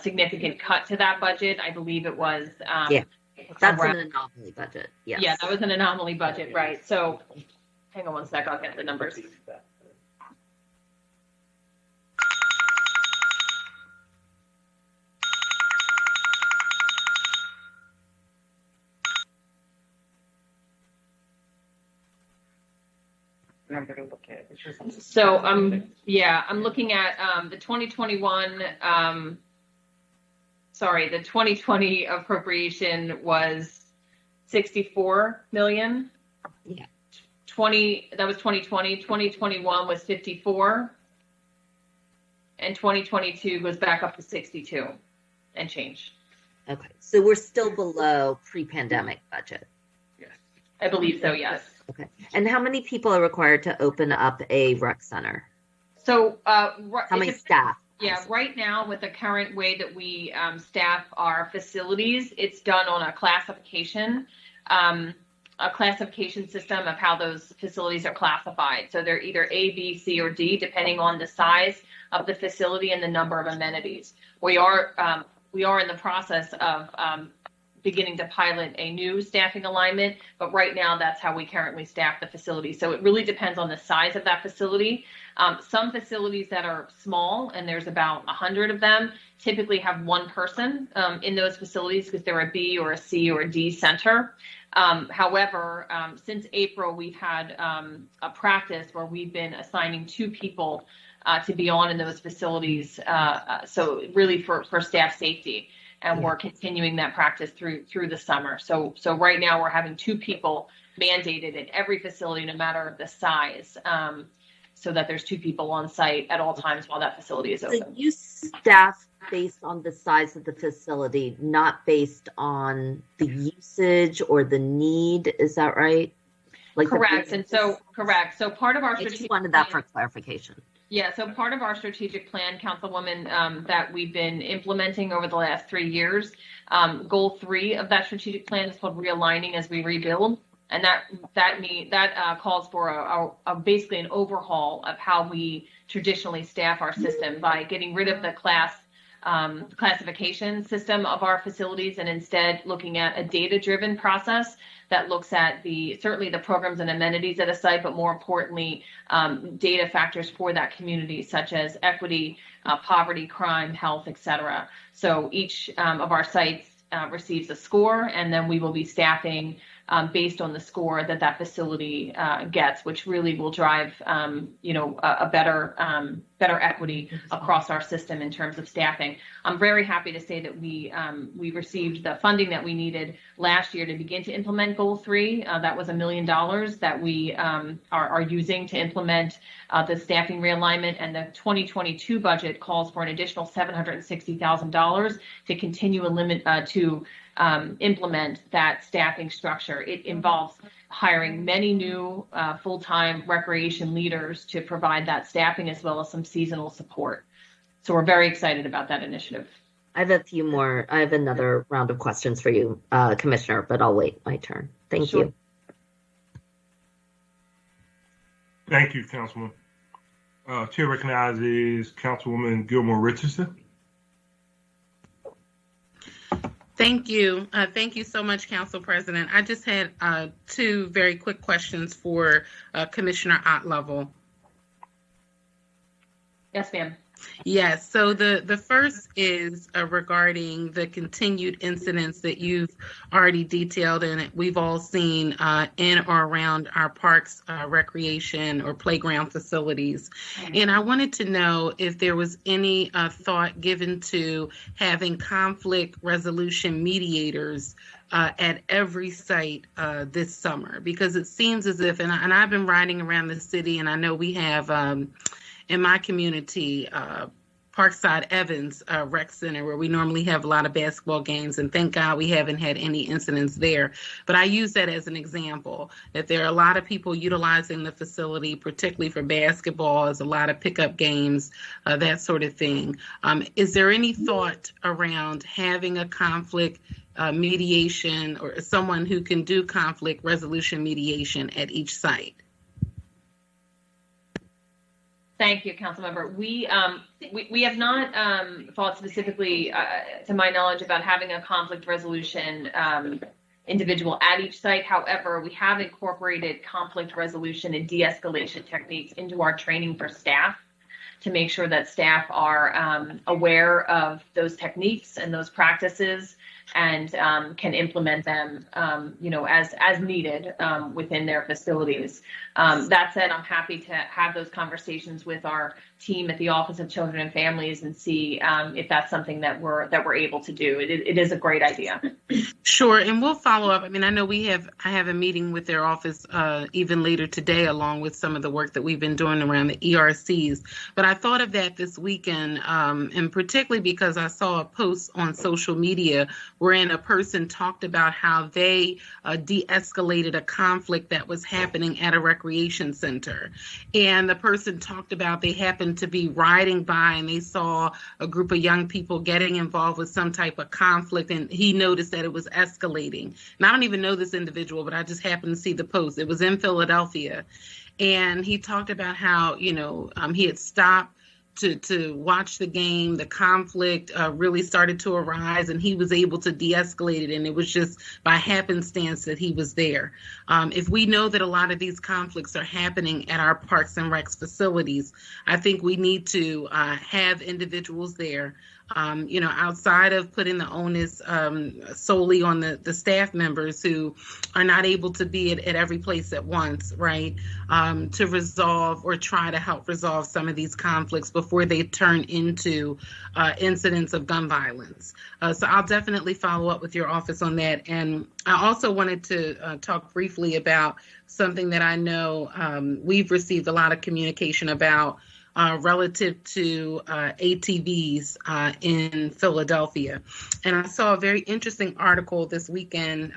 significant cut to that budget. I believe it was. That's an anomaly budget. Yes. Yeah, that was an anomaly budget, right? So hang on one sec, I'll get the numbers. So I'm looking at the 2021. The 2020 appropriation was 64 million. Yeah. That was 2020. 2021 was 54, and 2022 goes back up to 62 and change. Okay, so we're still below pre-pandemic budget. Yes, I believe so. Yes. Okay, and how many people are required to open up a rec center? So how many staff? Yeah, right now with the current way that we staff our facilities, it's done on a classification system of how those facilities are classified. So they're either A, B, C, or D, depending on the size of the facility and the number of amenities. We are in the process of beginning to pilot a new staffing alignment, but right now that's how we currently staff the facility. So it really depends on the size of that facility. Some facilities that are small, and there's about 100 of them, typically have one person in those facilities because they're a B or a C or a D center. However, since April, we've had a practice where we've been assigning 2 people to be on in those facilities. So really for staff safety. And we're continuing that practice through the summer. So right now we're having 2 people mandated in every facility, no matter the size, so that there's 2 people on site at all times while that facility is open. So you staff based on the size of the facility, not based on the usage or the need. Is that right? Correct. Correct. So part of our I just wanted that for clarification. Yeah, so part of our strategic plan, Councilwoman, that we've been implementing over the last 3 years, goal 3 of that strategic plan is called realigning as we rebuild. And that calls for basically an overhaul of how we traditionally staff our system by getting rid of the classification system of our facilities and instead looking at a data-driven process that looks at certainly the programs and amenities at a site, but more importantly, data factors for that community, such as equity, poverty, crime, health, et cetera. So each of our sites receives a score, and then we will be staffing based on the score that facility gets, which really will drive, a better equity across our system in terms of staffing. I'm very happy to say that we received the funding that we needed last year to begin to implement Goal 3. That was $1 million that we are using to implement the staffing realignment, and the 2022 budget calls for an additional $760,000 to continue to implement that staffing structure. It involves hiring many new full-time recreation leaders to provide that staffing as well as some seasonal support. So we're very excited about that initiative. I have another round of questions for you, Commissioner, but I'll wait my turn. Thank you. Thank you, Councilman. Chair recognizes Councilwoman Gilmore Richardson. Thank you. Thank you so much, Council President. I just had 2 very quick questions for Commissioner Ottlevel. Yes, ma'am. Yes. So the first is regarding the continued incidents that you've already detailed and we've all seen in or around our parks, recreation or playground facilities. And I wanted to know if there was any thought given to having conflict resolution mediators at every site this summer, because it seems as if, and I've been riding around the city and I know we have in my community, Parkside Evans Rec Center, where we normally have a lot of basketball games, and thank God we haven't had any incidents there. But I use that as an example, that there are a lot of people utilizing the facility, particularly for basketball, as a lot of pickup games, that sort of thing. Is there any thought around having a conflict mediation or someone who can do conflict resolution mediation at each site? Thank you, Councilmember. We have not thought specifically, to my knowledge, about having a conflict resolution individual at each site. However, we have incorporated conflict resolution and de-escalation techniques into our training for staff to make sure that staff are aware of those techniques and those practices and can implement them, as needed within their facilities. That said, I'm happy to have those conversations with our team at the Office of Children and Families and see if that's something that we're able to do. It is a great idea. Sure, and we'll follow up. I mean, I know I have a meeting with their office even later today, along with some of the work that we've been doing around the ERCs. But I thought of that this weekend, and particularly because I saw a post on social media wherein a person talked about how they de-escalated a conflict that was happening at a recreation center. And the person talked about they happened to be riding by and they saw a group of young people getting involved with some type of conflict, and he noticed that it was escalating. And I don't even know this individual, but I just happened to see the post. It was in Philadelphia. And he talked about how, he had stopped to watch the game. The conflict really started to arise, and he was able to de-escalate it, and it was just by happenstance that he was there. If we know that a lot of these conflicts are happening at our Parks and Recs facilities, I think we need to have individuals there, outside of putting the onus solely on the staff members who are not able to be at every place at once, right, to resolve or try to help resolve some of these conflicts before they turn into incidents of gun violence. So I'll definitely follow up with your office on that. And I also wanted to talk briefly about something that I know we've received a lot of communication about relative to ATVs in Philadelphia. And I saw a very interesting article this weekend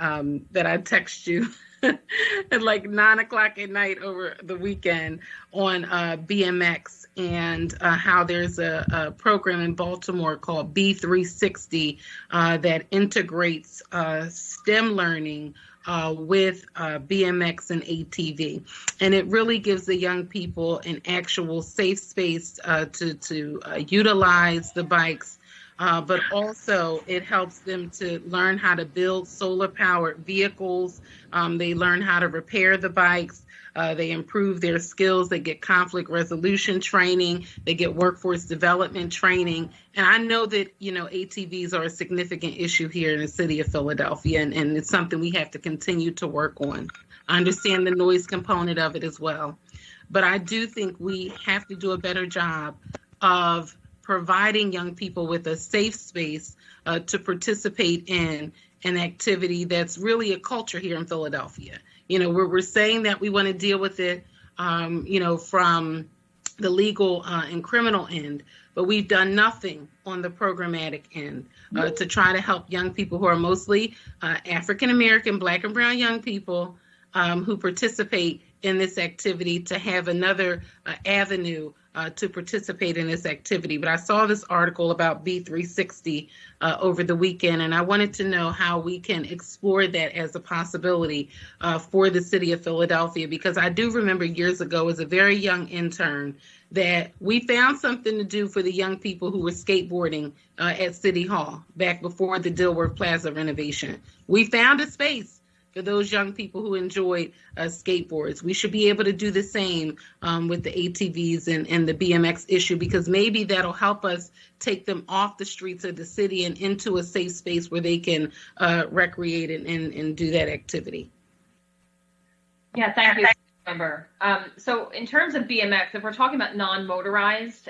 that I text you at like 9:00 at night over the weekend on BMX and how there's a program in Baltimore called B360 that integrates STEM learning with BMX and ATV. And it really gives the young people an actual safe space to utilize the bikes, but also it helps them to learn how to build solar-powered vehicles. They learn how to repair the bikes. They improve their skills. They get conflict resolution training. They get workforce development training. And I know that, ATVs are a significant issue here in the city of Philadelphia, and it's something we have to continue to work on. I understand the noise component of it as well. But I do think we have to do a better job of providing young people with a safe space to participate in an activity that's really a culture here in Philadelphia. We're saying that we want to deal with it, from the legal and criminal end, but we've done nothing on the programmatic end to try to help young people who are mostly African American, Black and brown young people who participate in this activity to have another avenue to participate in this activity. But I saw this article about B360 over the weekend, and I wanted to know how we can explore that as a possibility for the city of Philadelphia, because I do remember years ago as a very young intern that we found something to do for the young people who were skateboarding at City Hall back before the Dilworth Plaza renovation. We found a space for those young people who enjoyed skateboards. We should be able to do the same with the ATVs and the BMX issue, because maybe that'll help us take them off the streets of the city and into a safe space where they can recreate and do that activity. Yeah, thank you, Member. So in terms of BMX, if we're talking about non-motorized,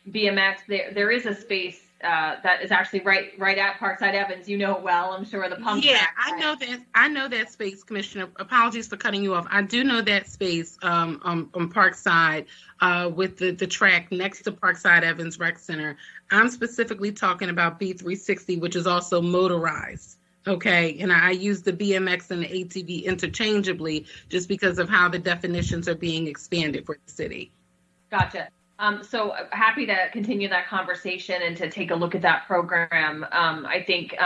BMX, there is a space that is actually right at Parkside Evans. You know it well, I'm sure, the pump Yeah, track. I know that space, Commissioner. Apologies for cutting you off. I do know that space on Parkside with the track next to Parkside Evans Rec Center. I'm specifically talking about B360, which is also motorized. Okay, and I use the BMX and the ATV interchangeably just because of how the definitions are being expanded for the city. Gotcha. So happy to continue that conversation and to take a look at that program. I think,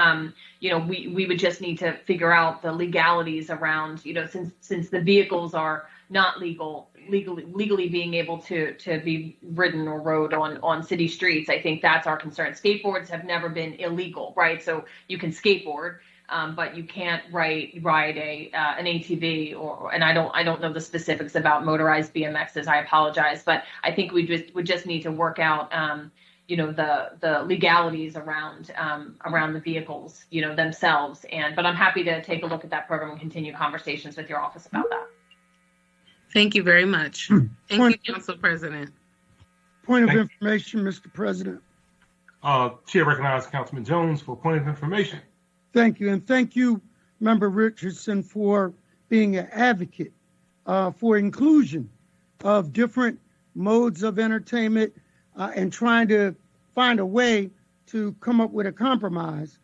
we would just need to figure out the legalities around, since the vehicles are not legally being able to be ridden or rode on city streets. I think that's our concern. Skateboards have never been illegal, right? So you can skateboard, but you can't ride an ATV and I don't know the specifics about motorized BMXs. I apologize, but I think we just need to work out, the legalities around the vehicles, themselves. But I'm happy to take a look at that program and continue conversations with your office about that. Thank you very much. Thank you, Council President. Point of information, Mr. President. Chair recognizes Councilman Jones for point of information. Thank you. And thank you, Member Richardson, for being an advocate for inclusion of different modes of entertainment and trying to find a way to come up with a compromise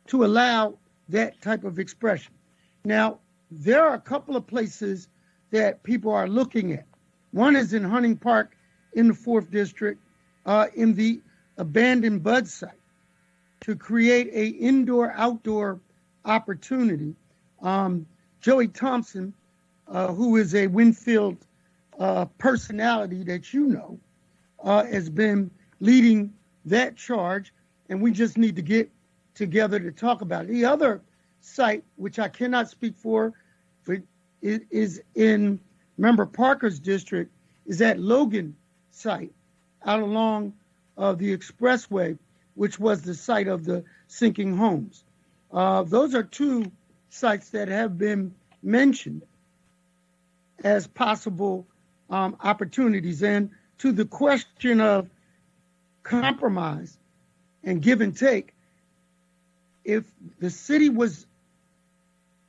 to allow that type of expression. Now, there are a couple of places that people are looking at. One is in Hunting Park in the 4th District, in the abandoned Bud site, to create a indoor-outdoor opportunity. Joey Thompson, who is a Winfield personality that you know, has been leading that charge, and we just need to get together to talk about it. The other site, which I cannot speak for, but it is in Member Parker's district, is that Logan site out along the expressway, which was the site of the sinking homes. Those are two sites that have been mentioned as possible opportunities. And to the question of compromise and give and take, if the city was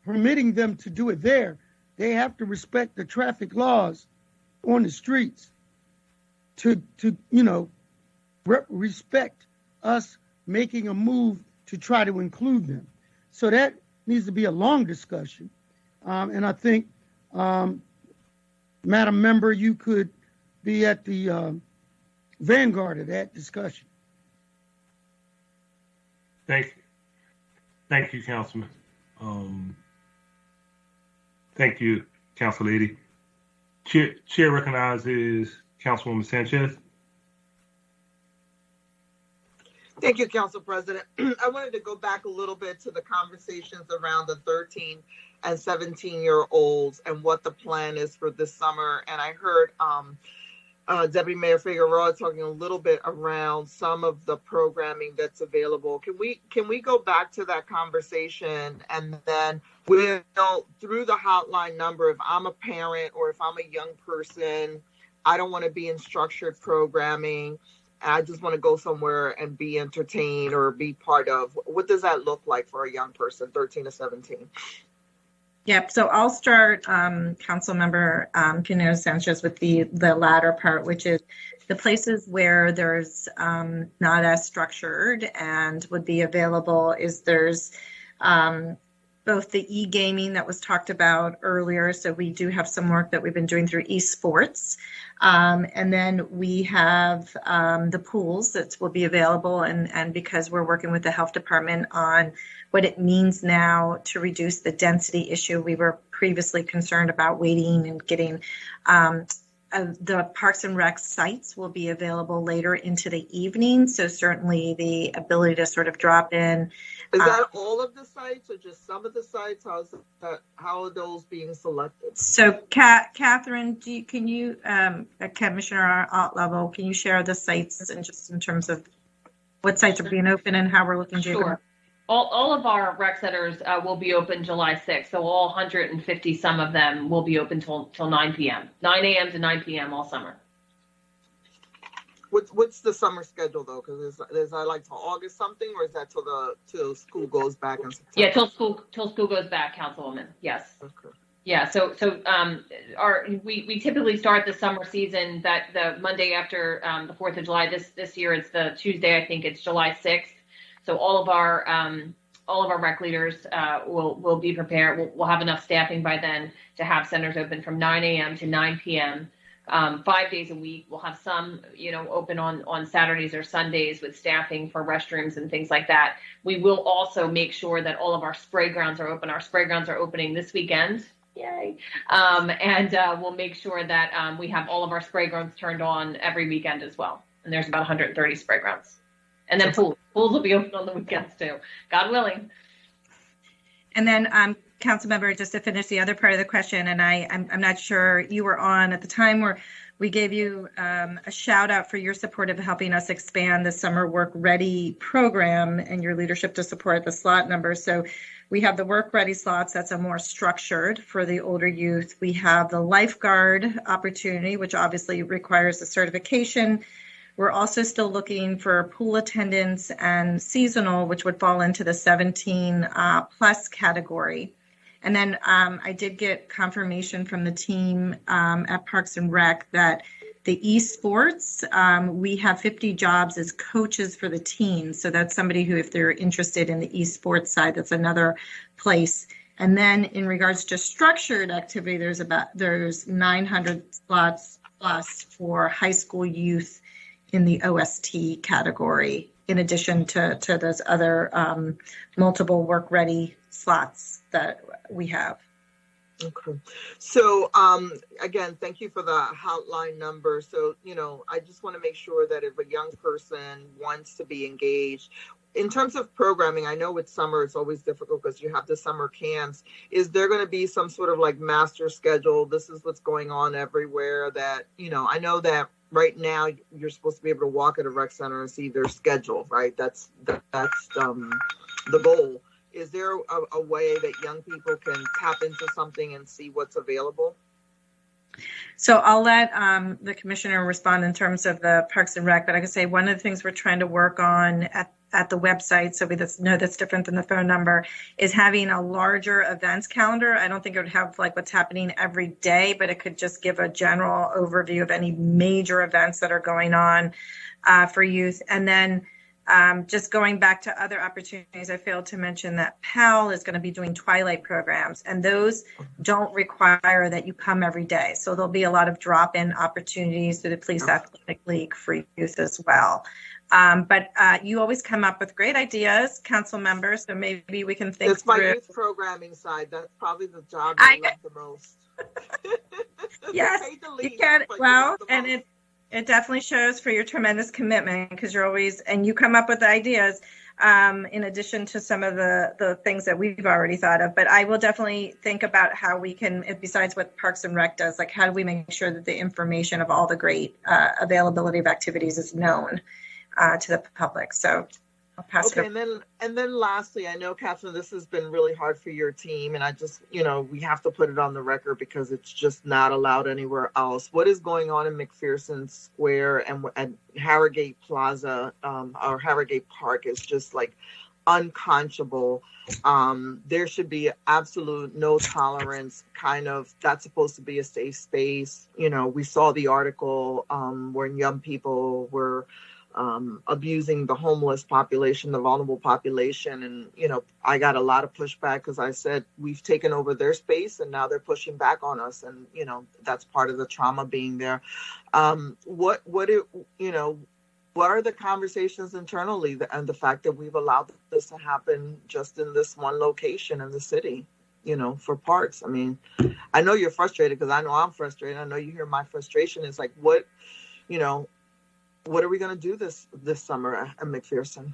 permitting them to do it there, they have to respect the traffic laws on the streets to respect us making a move to try to include them. So that needs to be a long discussion. And I think, Madam Member, you could be at the vanguard of that discussion. Thank you, Councilman. Thank you, Council Lady. Chair recognizes Councilwoman Sanchez. Thank you, Council President. I wanted to go back a little bit to the conversations around the 13 and 17-year-olds and what the plan is for this summer. And I heard Deputy Mayor Figueroa talking a little bit around some of the programming that's available. Can we go back to that conversation, and then we'll, through the hotline number, if I'm a parent or if I'm a young person, I don't want to be in structured programming, I just want to go somewhere and be entertained or be part of, what does that look like for a young person, 13 to 17? Yep. So I'll start, Councilmember Pinero Sanchez, with the latter part, which is the places where there's not as structured and would be available is there's both the e-gaming that was talked about earlier. So we do have some work that we've been doing through esports. And then we have the pools that will be available. And because we're working with the health department on what it means now to reduce the density issue, we were previously concerned about waiting and getting the Parks and Rec sites will be available later into the evening. So certainly the ability to sort of drop in. Is that all of the sites or just some of the sites? How are those being selected? So Catherine, can you, at Commissioner Ott level, can you share the sites and just in terms of what sites are being open and how we're looking to? Sure. All of our rec centers will be open July 6th. So all 150, some of them will be open till 9 p.m., 9 a.m. to 9 p.m. all summer. What's the summer schedule though? Because is that like till August something, or is that till school goes back in September? Yeah, till school goes back, Councilwoman. Yes. Okay. Yeah. So we typically start the summer season that the Monday after the 4th of July. This year it's the Tuesday. I think it's July 6th. So all of our rec leaders will be prepared. We'll have enough staffing by then to have centers open from 9 a.m. to 9 p.m. 5 days a week. We'll have some, open on Saturdays or Sundays with staffing for restrooms and things like that. We will also make sure that all of our spray grounds are open. Our spray grounds are opening this weekend. Yay. And we'll make sure that we have all of our spray grounds turned on every weekend as well. And there's about 130 spray grounds. And then pools will be open on the weekends too, God willing. And then, Councilmember, just to finish the other part of the question, and I'm not sure you were on at the time where we gave you a shout out for your support of helping us expand the Summer Work Ready program and your leadership to support the slot number. So we have the Work Ready slots, that's a more structured for the older youth. We have the lifeguard opportunity, which obviously requires a certification. We're also still looking for pool attendants and seasonal, which would fall into the 17 plus category. And then I did get confirmation from the team at Parks and Rec that the esports, we have 50 jobs as coaches for the teams. So that's somebody who, if they're interested in the esports side, that's another place. And then in regards to structured activity, there's 900 slots plus for high school youth in the OST category, in addition to those other multiple work ready slots that we have. Okay. So again, thank you for the hotline number. So, I just want to make sure that if a young person wants to be engaged, in terms of programming, I know with summer it's always difficult because you have the summer camps. Is there going to be some sort of like master schedule? This is what's going on everywhere that, I know that right now you're supposed to be able to walk at a rec center and see their schedule, right? That's the goal. Is there a way that young people can tap into something and see what's available? So I'll let the commissioner respond in terms of the Parks and Rec, but I can say one of the things we're trying to work on at the website, so we know that's different than the phone number, is having a larger events calendar. I don't think it would have like what's happening every day, but it could just give a general overview of any major events that are going on for youth. And then just going back to other opportunities, I failed to mention that PAL is going to be doing twilight programs, and those don't require that you come every day. So there'll be a lot of drop-in opportunities through the Police Athletic League for youth as well. But you always come up with great ideas, council members, so maybe we can think It's my through. youth programming side. That's probably the job I love the most. Yes, you can. Well, and it definitely shows for your tremendous commitment, because you're always, and you come up with ideas in addition to some of the things that we've already thought of. But I will definitely think about how we can, besides what Parks and Rec does, like how do we make sure that the information of all the great availability of activities is known to the public. So I'll pass it. And then lastly, I know, Catherine, this has been really hard for your team, and I just, we have to put it on the record because it's just not allowed anywhere else. What is going on in McPherson Square and Harrogate Plaza or Harrogate Park is just like unconscionable. There should be absolute no tolerance kind of, that's supposed to be a safe space. We saw the article when young people were abusing the homeless population, the vulnerable population. And, I got a lot of pushback because I said, we've taken over their space and now they're pushing back on us. And, that's part of the trauma being there. What are the conversations internally and the fact that we've allowed this to happen just in this one location in the city, for parks? I mean, I know you're frustrated because I know I'm frustrated. I know you hear my frustration. It's like, what are we going to do this summer at McPherson?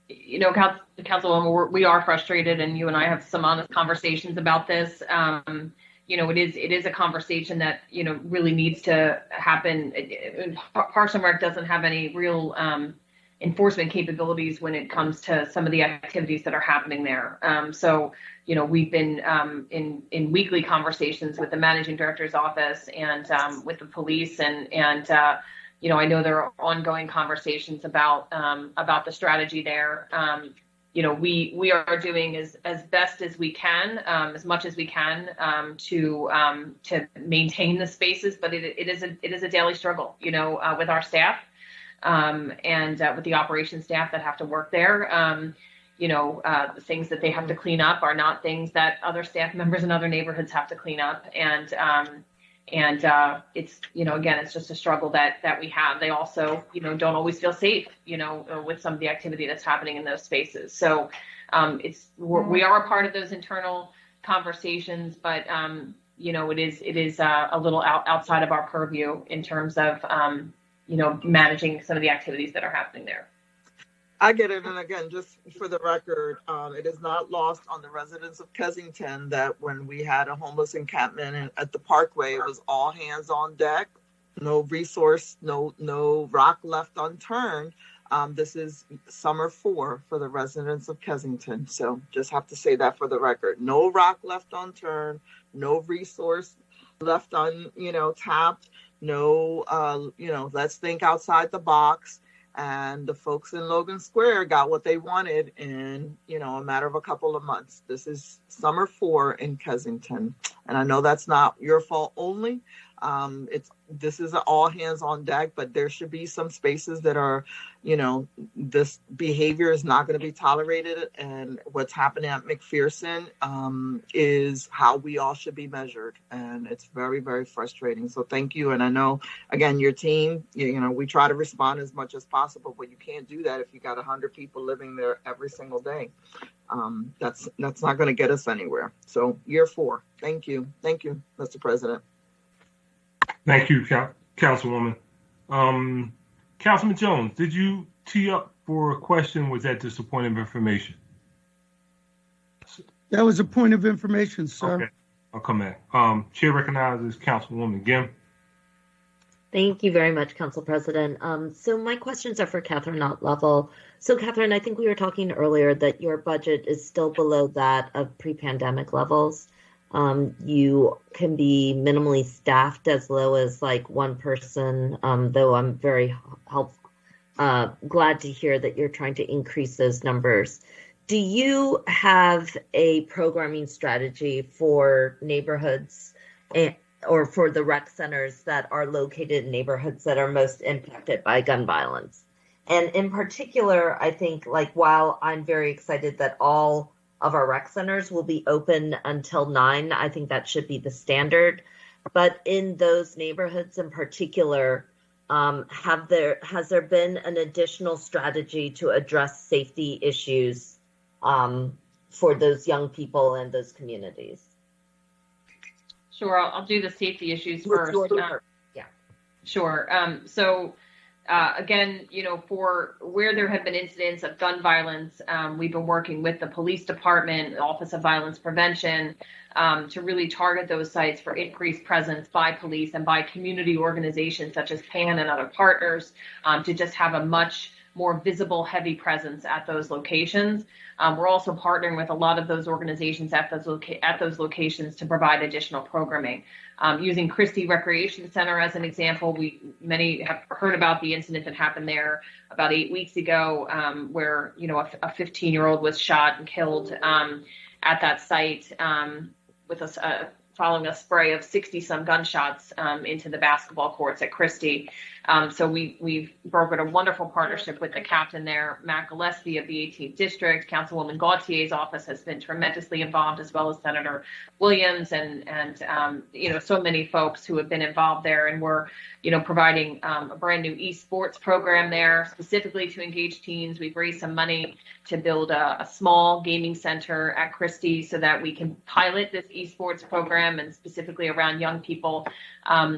Councilwoman, we are frustrated, and you and I have some honest conversations about this. It is a conversation that really needs to happen. Parks and Rec doesn't have any real enforcement capabilities when it comes to some of the activities that are happening there. So, we've been in weekly conversations with the managing director's office and with the police, and I know there are ongoing conversations about the strategy there. We are doing as best as we can, as much as we can, to maintain the spaces, but it is a daily struggle, with our staff, and with the operations staff that have to work there. The things that they have to clean up are not things that other staff members in other neighborhoods have to clean up, and it's again, it's just a struggle that we have. They also don't always feel safe with some of the activity that's happening in those spaces. So we are a part of those internal conversations, but it is a little outside of our purview in terms of managing some of the activities that are happening there. I get it. And again, just for the record, it is not lost on the residents of Kensington that when we had a homeless encampment at the Parkway, it was all hands on deck, no resource, no rock left unturned. This is summer 4 for the residents of Kensington. So just have to say that for the record. No rock left unturned, no resource left tapped, no, let's think outside the box. And the folks in Logan Square got what they wanted in, a matter of a couple of months. This is summer 4 in Kensington. And I know that's not your fault only. This is an all hands on deck, but there should be some spaces that are, this behavior is not going to be tolerated. And what's happening at McPherson is how we all should be measured. And it's very, very frustrating. So thank you. And I know, again, your team, we try to respond as much as possible, but you can't do that if you got 100 people living there every single day. That's not going to get us anywhere. So year 4. Thank you. Thank you, Mr. President. Thank you, Councilwoman. Councilman Jones, did you tee up for a question? Was that just a point of information? That was a point of information, sir. Okay, I'll come back. Chair recognizes Councilwoman Gim. Thank you very much, Council President. So my questions are for Catherine Level. So Catherine, I think we were talking earlier that your budget is still below that of pre-pandemic levels. You can be minimally staffed as low as like one person, though I'm very glad to hear that you're trying to increase those numbers. Do you have a programming strategy for neighborhoods or for the rec centers that are located in neighborhoods that are most impacted by gun violence? And in particular, I think while I'm very excited that all of our rec centers will be open until 9. I think that should be the standard. But in those neighborhoods in particular, has there been an additional strategy to address safety issues for those young people and those communities? Sure, I'll do the safety issues first. Yeah. Sure. Again, for where there have been incidents of gun violence, we've been working with the police department, the Office of Violence Prevention, to really target those sites for increased presence by police and by community organizations such as PAN and other partners, to just have a much more visible, heavy presence at those locations. We're also partnering with a lot of those organizations at those locations to provide additional programming. Using Christie Recreation Center as an example, many have heard about the incident that happened there about 8 weeks ago, where a 15-year-old was shot and killed at that site with following a spray of 60-some gunshots into the basketball courts at Christie. So we've brokered a wonderful partnership with the captain there, Matt Gillespie of the 18th District. Councilwoman Gautier's office has been tremendously involved, as well as Senator Williams and so many folks who have been involved there. And we're providing a brand new esports program there specifically to engage teens. We've raised some money to build a small gaming center at Christie so that we can pilot this esports program, and specifically around young people.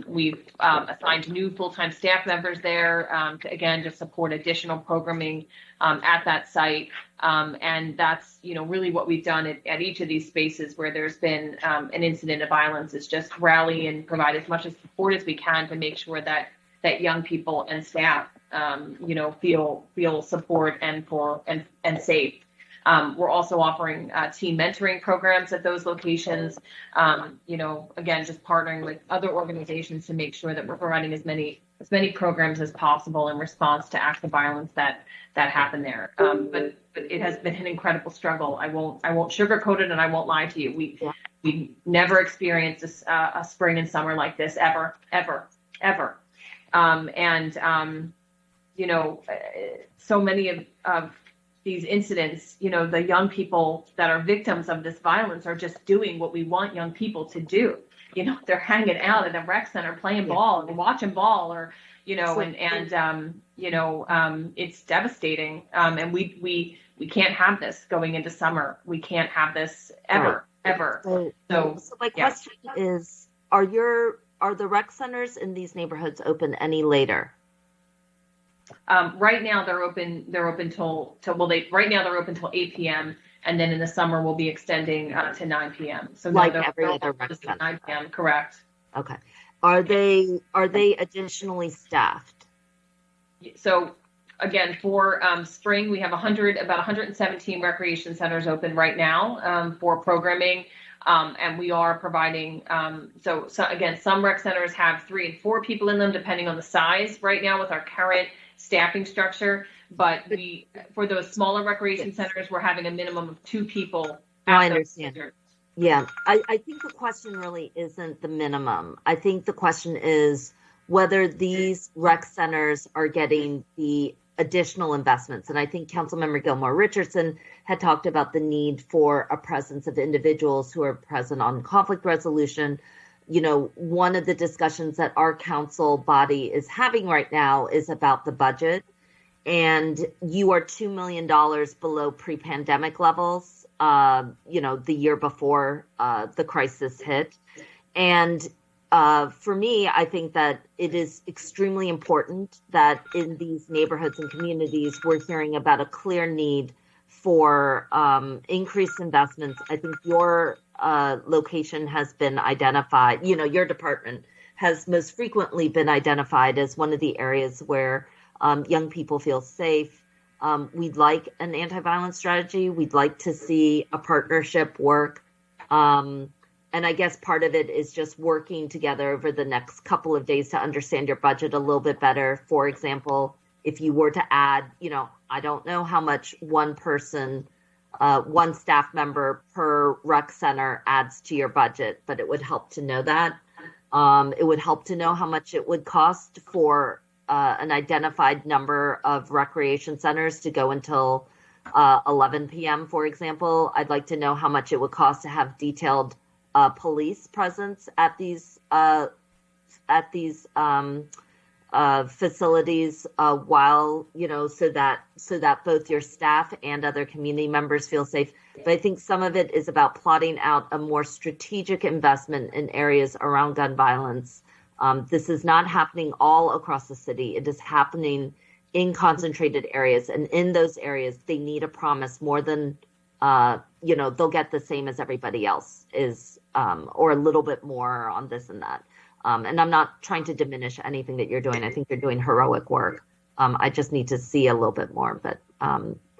We've assigned new full-time staff members there to, again, just support additional programming at that site. And that's, really what we've done at each of these spaces where there's been an incident of violence, is just rally and provide as much support as we can to make sure that young people and staff feel support and safe. We're also offering team mentoring programs at those locations. Again, just partnering with other organizations to make sure that we're providing as many programs as possible in response to acts of violence that happen there. But it has been an incredible struggle. I won't sugarcoat it, and I won't lie to you. We never experienced a spring and summer like this ever. So many of these incidents, the young people that are victims of this violence are just doing what we want young people to do. They're hanging out at a rec center playing ball and watching ball, or it's devastating. And we can't have this going into summer. We can't have this ever. So my question is, are the rec centers in these neighborhoods open any later? Right now they're open till right now they're open till 8 p.m. and then in the summer we'll be extending to 9 p.m. So like every other rec center. 9 p.m. Correct. Okay. Are they additionally staffed? So again, for spring we have about 117 recreation centers open right now for programming. And we are providing, so again, some rec centers have 3 and 4 people in them, depending on the size right now with our current staffing structure. But for those smaller recreation centers, we're having a minimum of 2 people. I understand. Yeah, I think the question really isn't the minimum. I think the question is whether these rec centers are getting the additional investments. And I think Councilmember Gilmore Richardson had talked about the need for a presence of individuals who are present on conflict resolution. One of the discussions that our council body is having right now is about the budget. And you are $2 million below pre-pandemic levels, the year before the crisis hit. And for me, I think that it is extremely important that in these neighborhoods and communities, we're hearing about a clear need for increased investments. I think your location has been identified, your department has most frequently been identified as one of the areas where young people feel safe. We'd like an anti-violence strategy. We'd like to see a partnership work. And I guess part of it is just working together over the next couple of days to understand your budget a little bit better. For example, if you were to add, I don't know how much one staff member per rec center adds to your budget, but it would help to know that. It would help to know how much it would cost for an identified number of recreation centers to go until 11 p.m., for example. I'd like to know how much it would cost to have detailed police presence at these facilities while, so that both your staff and other community members feel safe. But I think some of it is about plotting out a more strategic investment in areas around gun violence. This is not happening all across the city. It is happening in concentrated areas. And in those areas, they need a promise more than, they'll get the same as everybody else is, or a little bit more on this and that. And I'm not trying to diminish anything that you're doing. I think you're doing heroic work. I just need to see a little bit more, but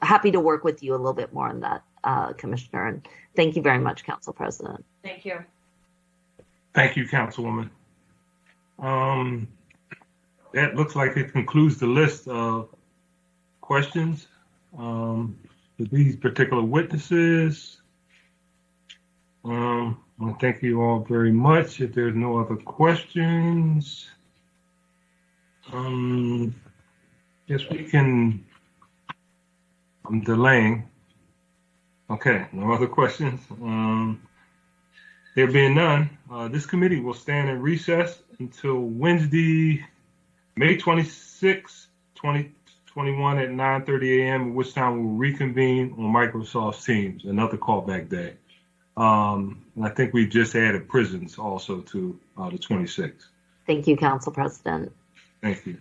happy to work with you a little bit more on that, Commissioner. And thank you very much, Council President. Thank you. Thank you, Councilwoman. That looks like it concludes the list of questions for these particular witnesses. Well, thank you all very much. If there's no other questions, yes, we can. I'm delaying. Okay, no other questions. There being none, this committee will stand in recess until Wednesday, May 26, 2021 at 9:30 a.m., at which time we'll reconvene on Microsoft Teams, another callback day. And I think we just added prisons also to the 26th. Thank you, Council President. Thank you.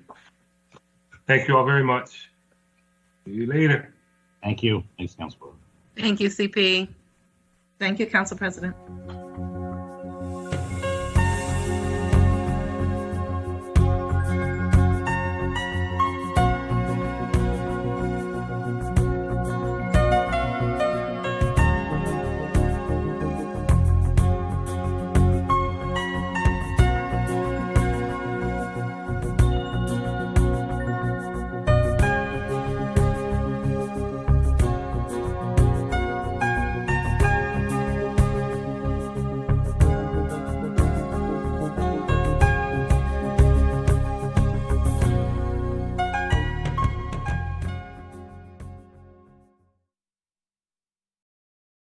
Thank you all very much. See you later. Thank you. Thanks, Council President. Thank you, CP. Thank you, Council President.